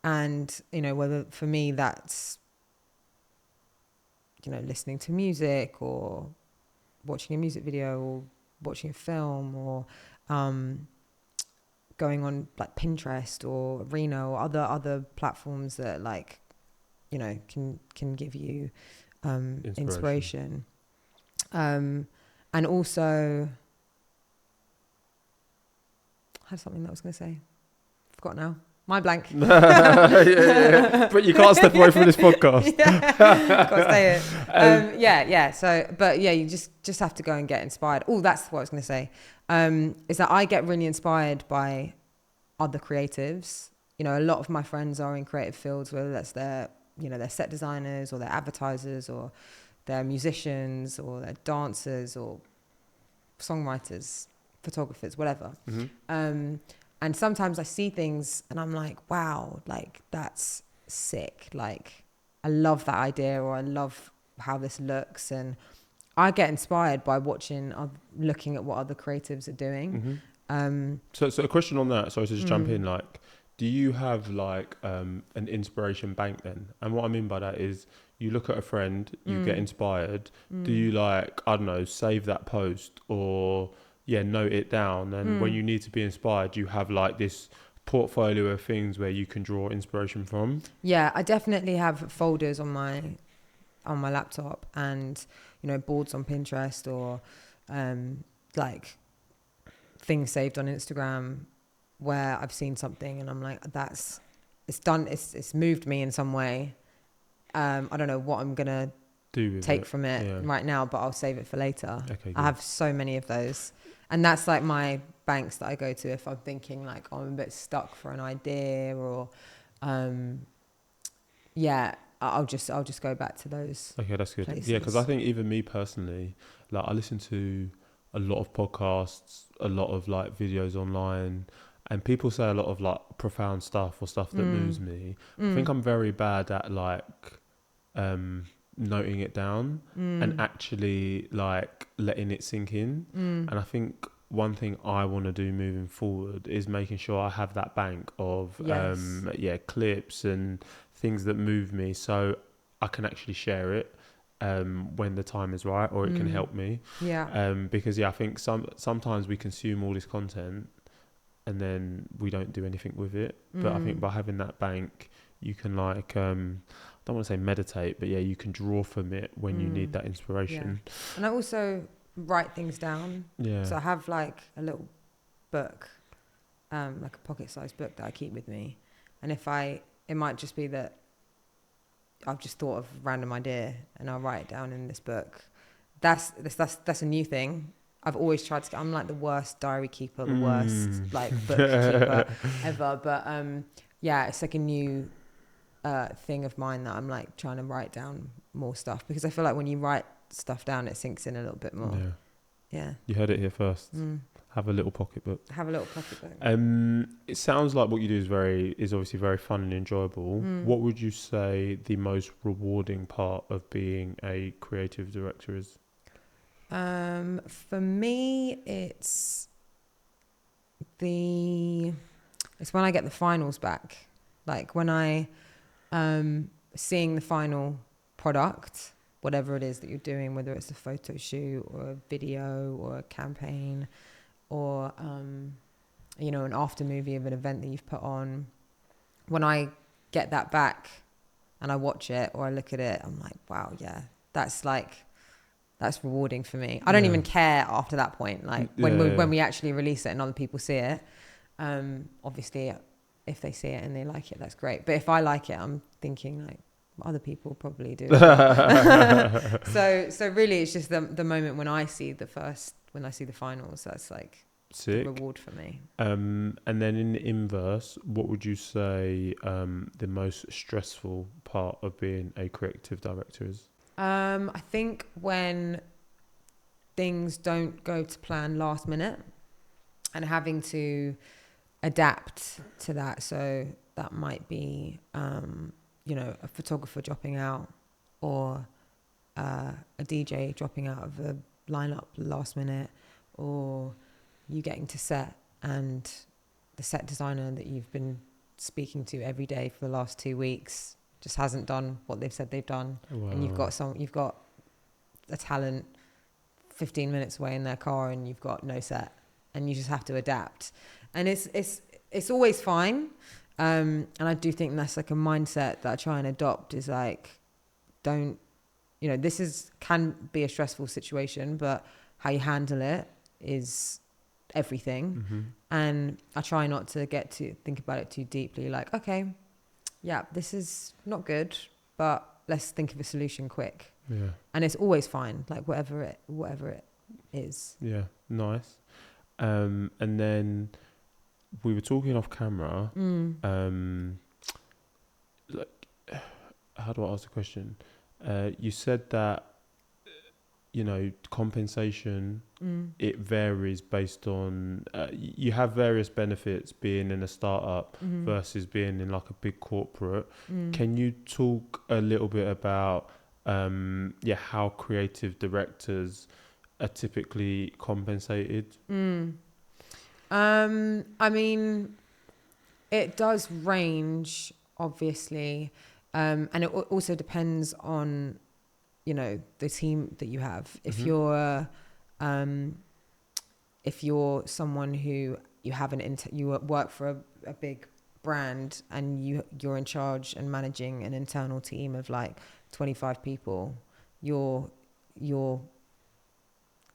whether for me that's, listening to music or watching a music video or watching a film or going on like Pinterest or Reno or other platforms that can give you inspiration. And also, I had something that I was going to say. Forgot now. My blank. yeah. But you can't step away from this podcast. Gotta say it. Yeah. So, but yeah, you just have to go and get inspired. Oh, that's what I was going to say. Is that I get really inspired by other creatives. You know, a lot of my friends are in creative fields, whether that's they're set designers or they're advertisers or they're musicians or they're dancers or songwriters, photographers, whatever. Mm-hmm. And sometimes I see things and I'm like, wow, like that's sick. Like I love that idea, or I love how this looks. And I get inspired by looking at what other creatives are doing. Mm-hmm. So a question on that, sorry to just jump in, like, do you have like an inspiration bank then? And what I mean by that is you look at a friend, you get inspired. Do you like, I don't know, save that post or note it down, and when you need to be inspired, you have like this portfolio of things where you can draw inspiration from? Yeah, I definitely have folders on my laptop, and boards on Pinterest, or like things saved on Instagram where I've seen something and I'm like, it's moved me in some way. I don't know what I'm gonna take from it right now, but I'll save it for later. Okay, I have so many of those. And that's like my banks that I go to if I'm thinking like, I'm a bit stuck for an idea, or I'll just go back to those. Okay, that's good. Places. Yeah, because I think even me personally, like I listen to a lot of podcasts, a lot of like videos online, and people say a lot of like profound stuff or stuff that moves me. I think I'm very bad at like noting it down and actually like letting it sink in. And I think one thing I want to do moving forward is making sure I have that bank of clips and things that move me, so I can actually share it when the time is right, or it can help me. Because I think sometimes we consume all this content and then we don't do anything with it. But I think by having that bank, you can like I don't want to say meditate, but you can draw from it when you need that inspiration. And I also write things down. So I have like a little book, like a pocket-sized book that I keep with me. And it might just be that I've just thought of a random idea and I'll write it down in this book. That's a new thing. I've always tried to. I'm like the worst diary keeper, the worst like bookkeeper ever. But it's like a new thing of mine that I'm like trying to write down more stuff, because I feel like when you write stuff down, it sinks in a little bit more. Yeah. You heard it here first. Have a little pocketbook. It sounds like what you do is obviously very fun and enjoyable. What would you say the most rewarding part of being a creative director is? For me, it's when I get the finals back, like when I seeing the final product, whatever it is that you're doing, whether it's a photo shoot or a video or a campaign or an after movie of an event that you've put on. When I get that back and I watch it or I look at it, I'm like, wow, that's rewarding for me. I don't even care after that point. Like when we actually release it and other people see it, obviously if they see it and they like it, that's great. But if I like it, I'm thinking like other people probably do. So really it's just the moment when I see the finals, that's like sick. The reward for me. And then in the inverse, what would you say the most stressful part of being a creative director is? I think when things don't go to plan last minute and having to adapt to that. So that might be, a photographer dropping out, or a DJ dropping out of a lineup last minute, or you getting to set and the set designer that you've been speaking to every day for the last 2 weeks just hasn't done what they've said they've done. Wow. And you've got a talent 15 minutes away in their car and you've got no set, and you just have to adapt. And it's always fine. And I do think that's like a mindset that I try and adopt, is like, don't you know, can be a stressful situation, but how you handle it is everything. Mm-hmm. And I try not to think about it too deeply. Like, okay, yeah, this is not good, but let's think of a solution quick. Yeah. And it's always fine, like whatever it is. Yeah, nice. And then we were talking off camera. Like, how do I ask the question? You said that, you know, compensation, it varies based on, you have various benefits being in a startup versus being in like a big corporate. Can you talk a little bit about, how creative directors are typically compensated? I mean, it does range, obviously. And it also depends on, you know, the team that you have. If you're someone who you have you work for a big brand and you're in charge and managing an internal team of like 25 people, your you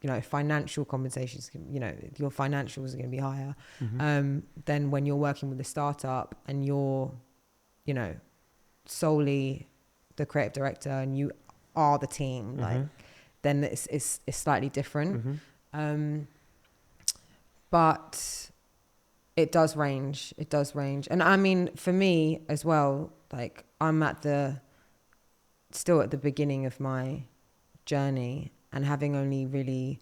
know, financial compensations, you know, your financials are going to be higher than when you're working with a startup and you're, you know, solely the creative director and you are the team. Like, then it's slightly different. But it does range. And I mean, for me as well, like I'm still at the beginning of my journey, and having only really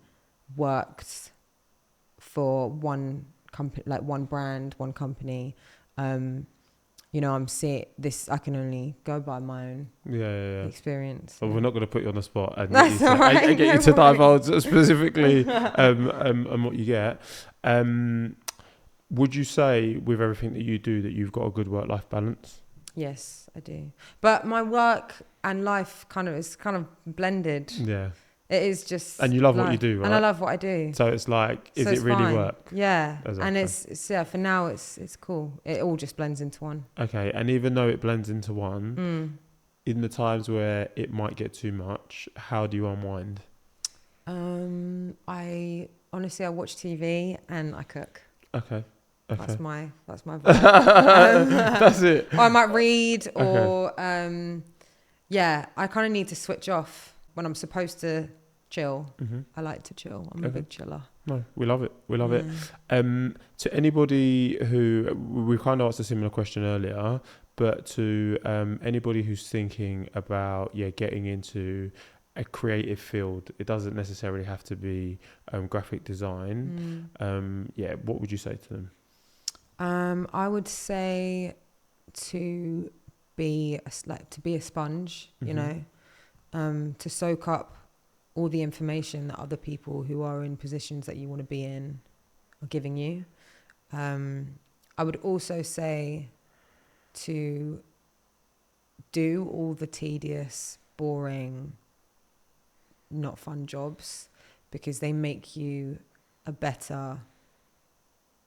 worked for one company, like one brand, one company, you know, I can only go by my own experience. Well, we're not going to put you on the spot and That's all right, and get no you to worries. divulge specifically and what you get. Would you say with everything that you do that you've got a good work-life balance? Yes, I do. But my work and life is kind of blended. Yeah. It is just. And you love life. what you do, right? And I love what I do. So it's like, is So it it's really fine. work? Yeah. Exactly. And it's for now it's cool. It all just blends into one. Okay. And even though it blends into one, in the times where it might get too much, how do you unwind? I watch TV and I cook. Okay. That's my vibe. That's it. Or I might read, or I kind of need to switch off when I'm supposed to chill. I like to chill. I'm a big chiller. No, we love it. We love it. To anybody who, we kind of asked a similar question earlier, but to anybody who's thinking about getting into a creative field, it doesn't necessarily have to be graphic design. What would you say to them? I would say to be a sponge, you know, to soak up all the information that other people who are in positions that you want to be in are giving you. I would also say to do all the tedious, boring, not fun jobs, because they make you a better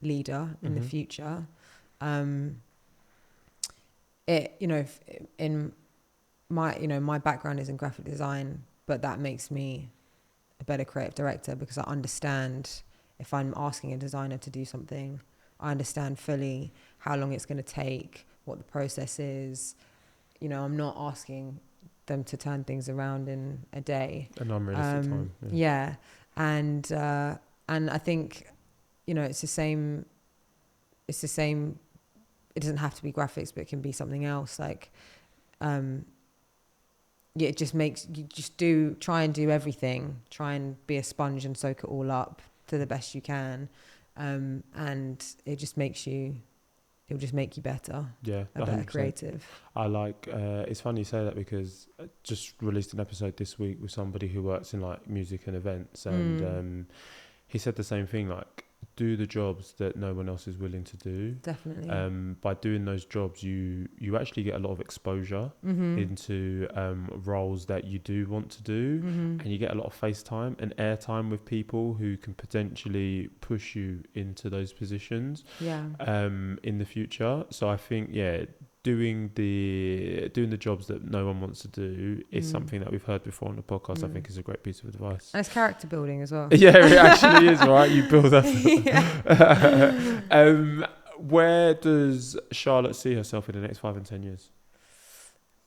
leader in the future. In my background is in graphic design, but that makes me a better creative director because I understand if I'm asking a designer to do something, I understand fully how long it's going to take, what the process is. You know, I'm not asking them to turn things around in a day. An unrealistic time. Yeah. And I think, you know, it's the same. It doesn't have to be graphics, but it can be something else. Like, it just makes you try and do everything. Try and be a sponge and soak it all up to the best you can, and it'll just make you better. Yeah, a better 100%. Creative. I like. It's funny you say that because I just released an episode this week with somebody who works in like music and events, and he said the same thing. Like, do the jobs that no one else is willing to do. Definitely. By doing those jobs, you actually get a lot of exposure into roles that you do want to do, and you get a lot of face time and air time with people who can potentially push you into those positions. Yeah. In the future. So I think doing the jobs that no one wants to do is something that we've heard before on the podcast. I think is a great piece of advice. And it's character building as well. Yeah, it actually is, right? You build up. Where does Charlotte see herself in the next 5 and 10 years?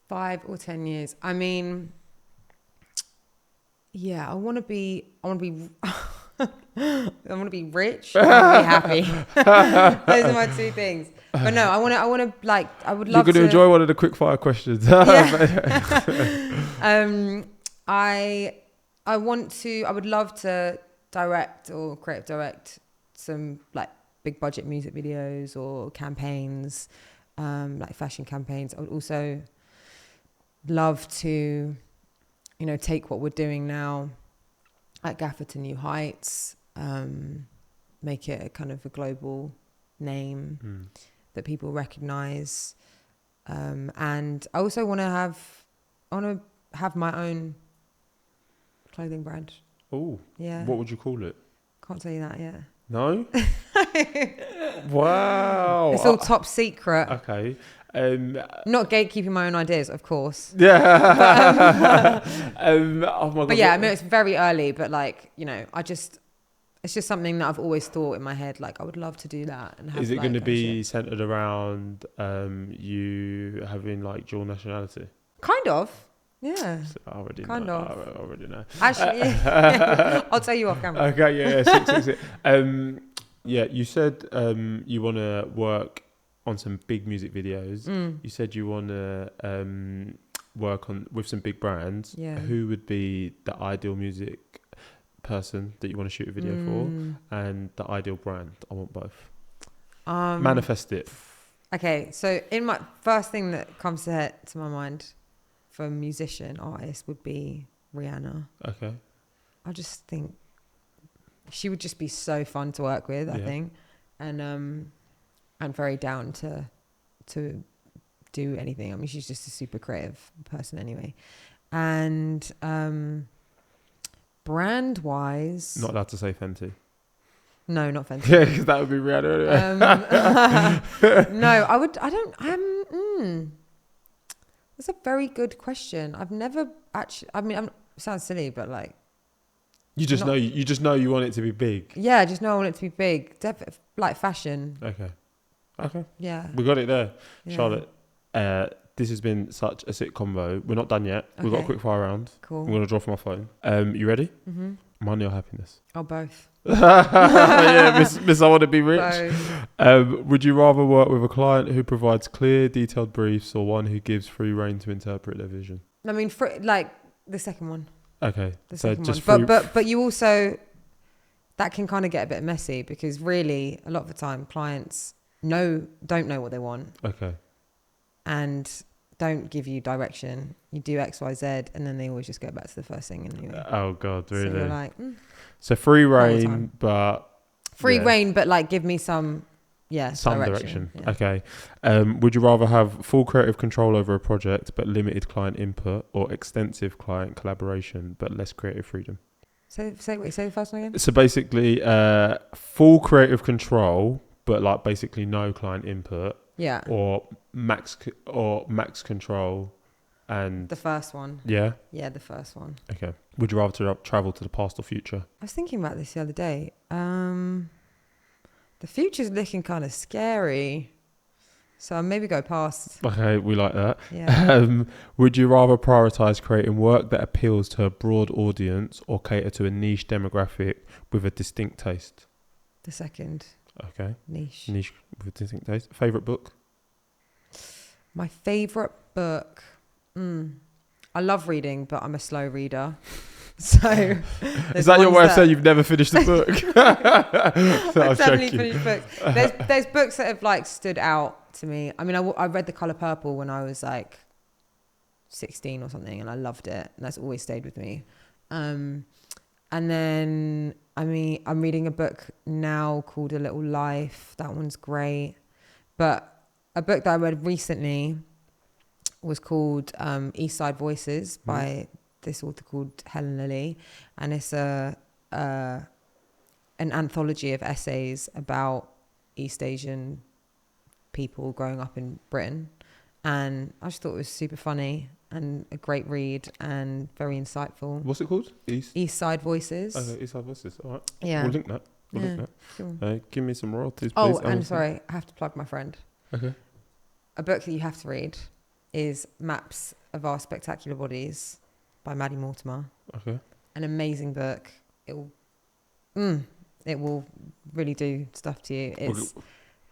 5 or 10 years. I mean, yeah, I want to be I want to be rich. I want to be happy. Those are my two things. But no, I want to like, I would love to. You're going to enjoy one of the quick fire questions. I would love to direct or creative direct some like big budget music videos or campaigns, like fashion campaigns. I would also love to, take what we're doing now at GAFFER to new heights, make it a kind of a global name that people recognize. And I also want to have my own clothing brand. Oh, yeah. What would you call it? Can't tell you that yet. No? Wow. It's all top secret. Okay. Not gatekeeping my own ideas, of course. Yeah. Oh my God. But yeah, I mean, it's very early, but like, it's just something that I've always thought in my head. Like, I would love to do that. And have, is it going to like, be centered around you having like dual nationality? Kind of. Yeah. I already kind know. of. I already know. Actually, I'll tell you off camera. Okay, yeah. Six. Yeah, you said you want to work on some big music videos. You said you want to work with some big brands. Yeah. Who would be the ideal music person that you want to shoot a video for, and the ideal brand? I want both. Manifest it. Okay, so in my first thing that comes to my mind for a musician artist would be Rihanna. Okay. I just think she would just be so fun to work with. I think, and very down to do anything. I mean, she's just a super creative person anyway. And brand wise, Not allowed to say Fenty. No, not Fenty. Yeah, because that would be Rihanna anyway. No, I don't. That's a very good question. I've never actually. I mean, it sounds silly, but like, you just know you want it to be big. Yeah, I just know I want it to be big. Like fashion. Okay. Yeah. We got it there, Yeah. Charlotte. This has been such a sick convo. We're not done yet. We've got a quick fire round. Cool. I'm gonna draw from my phone. You ready? Mm-hmm. Money or happiness? Oh, both. Yeah, miss. I want to be rich. Both. Would you rather work with a client who provides clear, detailed briefs, or one who gives free rein to interpret their vision? I mean, like the second one. Okay. The so second just one. But you also, that can kind of get a bit messy because really a lot of the time clients don't know what they want. Okay. And don't give you direction. You do X, Y, Z, and then they always just go back to the first thing anyway. Oh God, really? So you're like, so free rein, but rein, but like give me some direction. Yeah. Okay. Would you rather have full creative control over a project but limited client input, or extensive client collaboration but less creative freedom? Say the first one again. So basically, full creative control but like basically no client input. Yeah. Or max control, and the first one. Yeah, the first one. Okay. Would you rather travel to the past or future? I was thinking about this the other day. The future's looking kind of scary, so I'll maybe go past. Okay, we like that. Yeah. Would you rather prioritize creating work that appeals to a broad audience or cater to a niche demographic with a distinct taste? The second. Okay. Niche with a distinct taste. Favorite book? My favorite book. I love reading, but I'm a slow reader. So is that your way of saying you've never finished a book? I've definitely finished books. There's books that have like stood out to me. I mean, I read The Colour Purple when I was like 16 or something, and I loved it, and that's always stayed with me. And then, I mean, I'm reading a book now called A Little Life. That one's great. But a book that I read recently was called East Side Voices by this author called Helen Lilly. And it's an anthology of essays about East Asian people growing up in Britain. And I just thought it was super funny and a great read and very insightful. What's it called? East Side Voices. Okay, East Side Voices. All right. Yeah. We'll link that. Cool. Give me some royalties, please. Oh, and sorry, I have to plug my friend. Okay. A book that you have to read is Maps of Our Spectacular Bodies by Maddie Mortimer. Okay. An amazing book. It will really do stuff to you.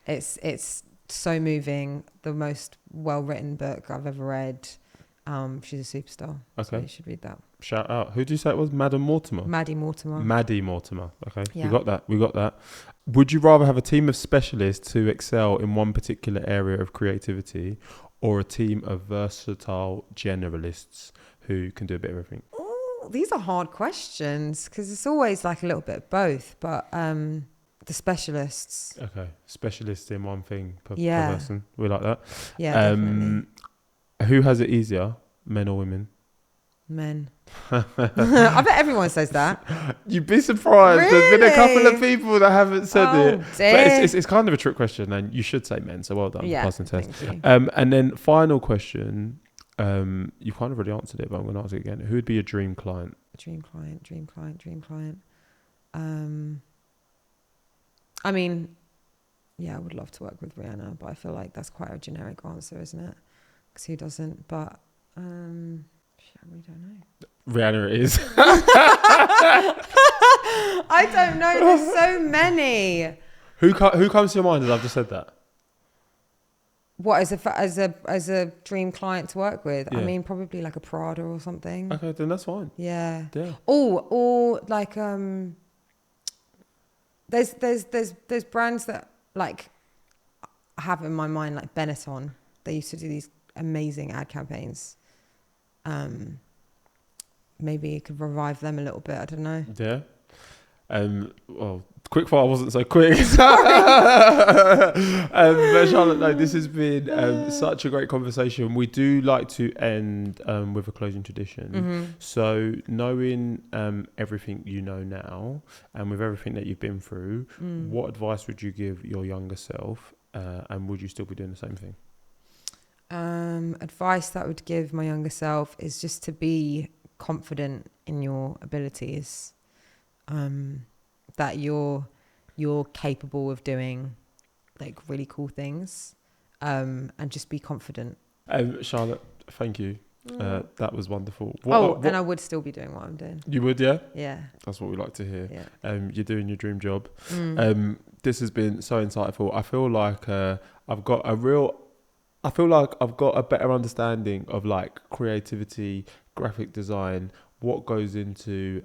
It's so moving. The most well-written book I've ever read. She's a superstar. Okay. So you should read that. Shout out. Who did you say it was? Madam Mortimer? Maddie Mortimer. Maddie Mortimer. Okay. Yeah. We got that. Would you rather have a team of specialists who excel in one particular area of creativity or a team of versatile generalists who can do a bit of everything? Oh, these are hard questions because it's always like a little bit of both. But the specialists. Okay. Specialists in one thing per Yeah. person. We like that. Yeah, definitely. Who has it easier, men or women? Men. I bet everyone says that. You'd be surprised. Really? There's been a couple of people that haven't said it. Dear. But it's kind of a trick question, and you should say men. So well done. Yeah, Passing test. thank you. And then final question. You kind of already answered it, but I'm going to ask it again. Who would be your dream client? Dream client. I mean, yeah, I would love to work with Rihanna, but I feel like that's quite a generic answer, isn't it? Because who doesn't? But I really don't know. Rihanna it is. I don't know. There's so many. Who comes to your mind as I've just said that? What as a dream client to work with? Yeah. I mean, probably like a Prada or something. Okay, then that's fine. Yeah. Yeah. Or like there's brands that like I have in my mind, like Benetton. They used to do these amazing ad campaigns. Maybe you could revive them a little bit. I don't know. Yeah. Well, quick fire wasn't so quick. But Charlotte, no, this has been such a great conversation. We do like to end with a closing tradition. Mm-hmm. So knowing everything you know now and with everything that you've been through, what advice would you give your younger self? And would you still be doing the same thing? Advice that I would give my younger self is just to be confident in your abilities. That you're capable of doing like really cool things, and just be confident. Charlotte, thank you. That was wonderful. And I would still be doing what I'm doing. You would, yeah? Yeah. That's what we like to hear. Yeah. You're doing your dream job. This has been so insightful. I feel like I've got a better understanding of like creativity, graphic design, what goes into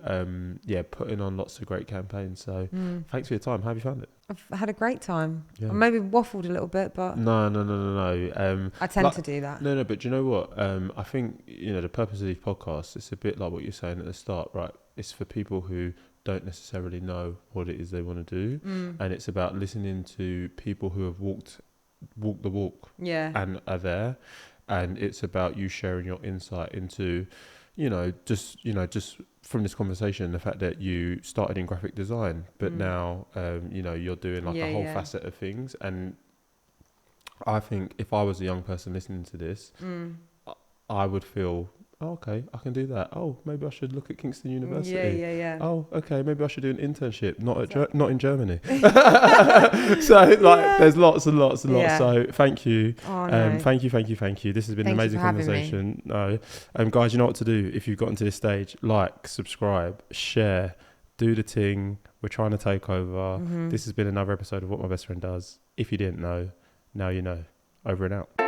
putting on lots of great campaigns. So thanks for your time. How have you found it? I've had a great time. Yeah. I maybe waffled a little bit, but No. I tend to do that. No, but do you know what? I think, the purpose of these podcasts, it's a bit like what you're saying at the start, right? It's for people who don't necessarily know what it is they want to do. And it's about listening to people who have walked the walk and are there. And it's about you sharing your insight into, just from this conversation, the fact that you started in graphic design, but now, you're doing like a whole facet of things. And I think if I was a young person listening to this, I would feel, oh, okay, I can do that. Oh, maybe I should look at Kingston University. Yeah. Oh, okay, maybe I should do an internship, not in Germany. So there's lots and lots and lots. Yeah. So thank you. Oh, no. Thank you. This has been an amazing conversation. No, guys, you know what to do. If you've gotten to this stage, like, subscribe, share, do the thing. We're trying to take over. This has been another episode of What My Best Friend Does. If you didn't know, now you know. Over and out.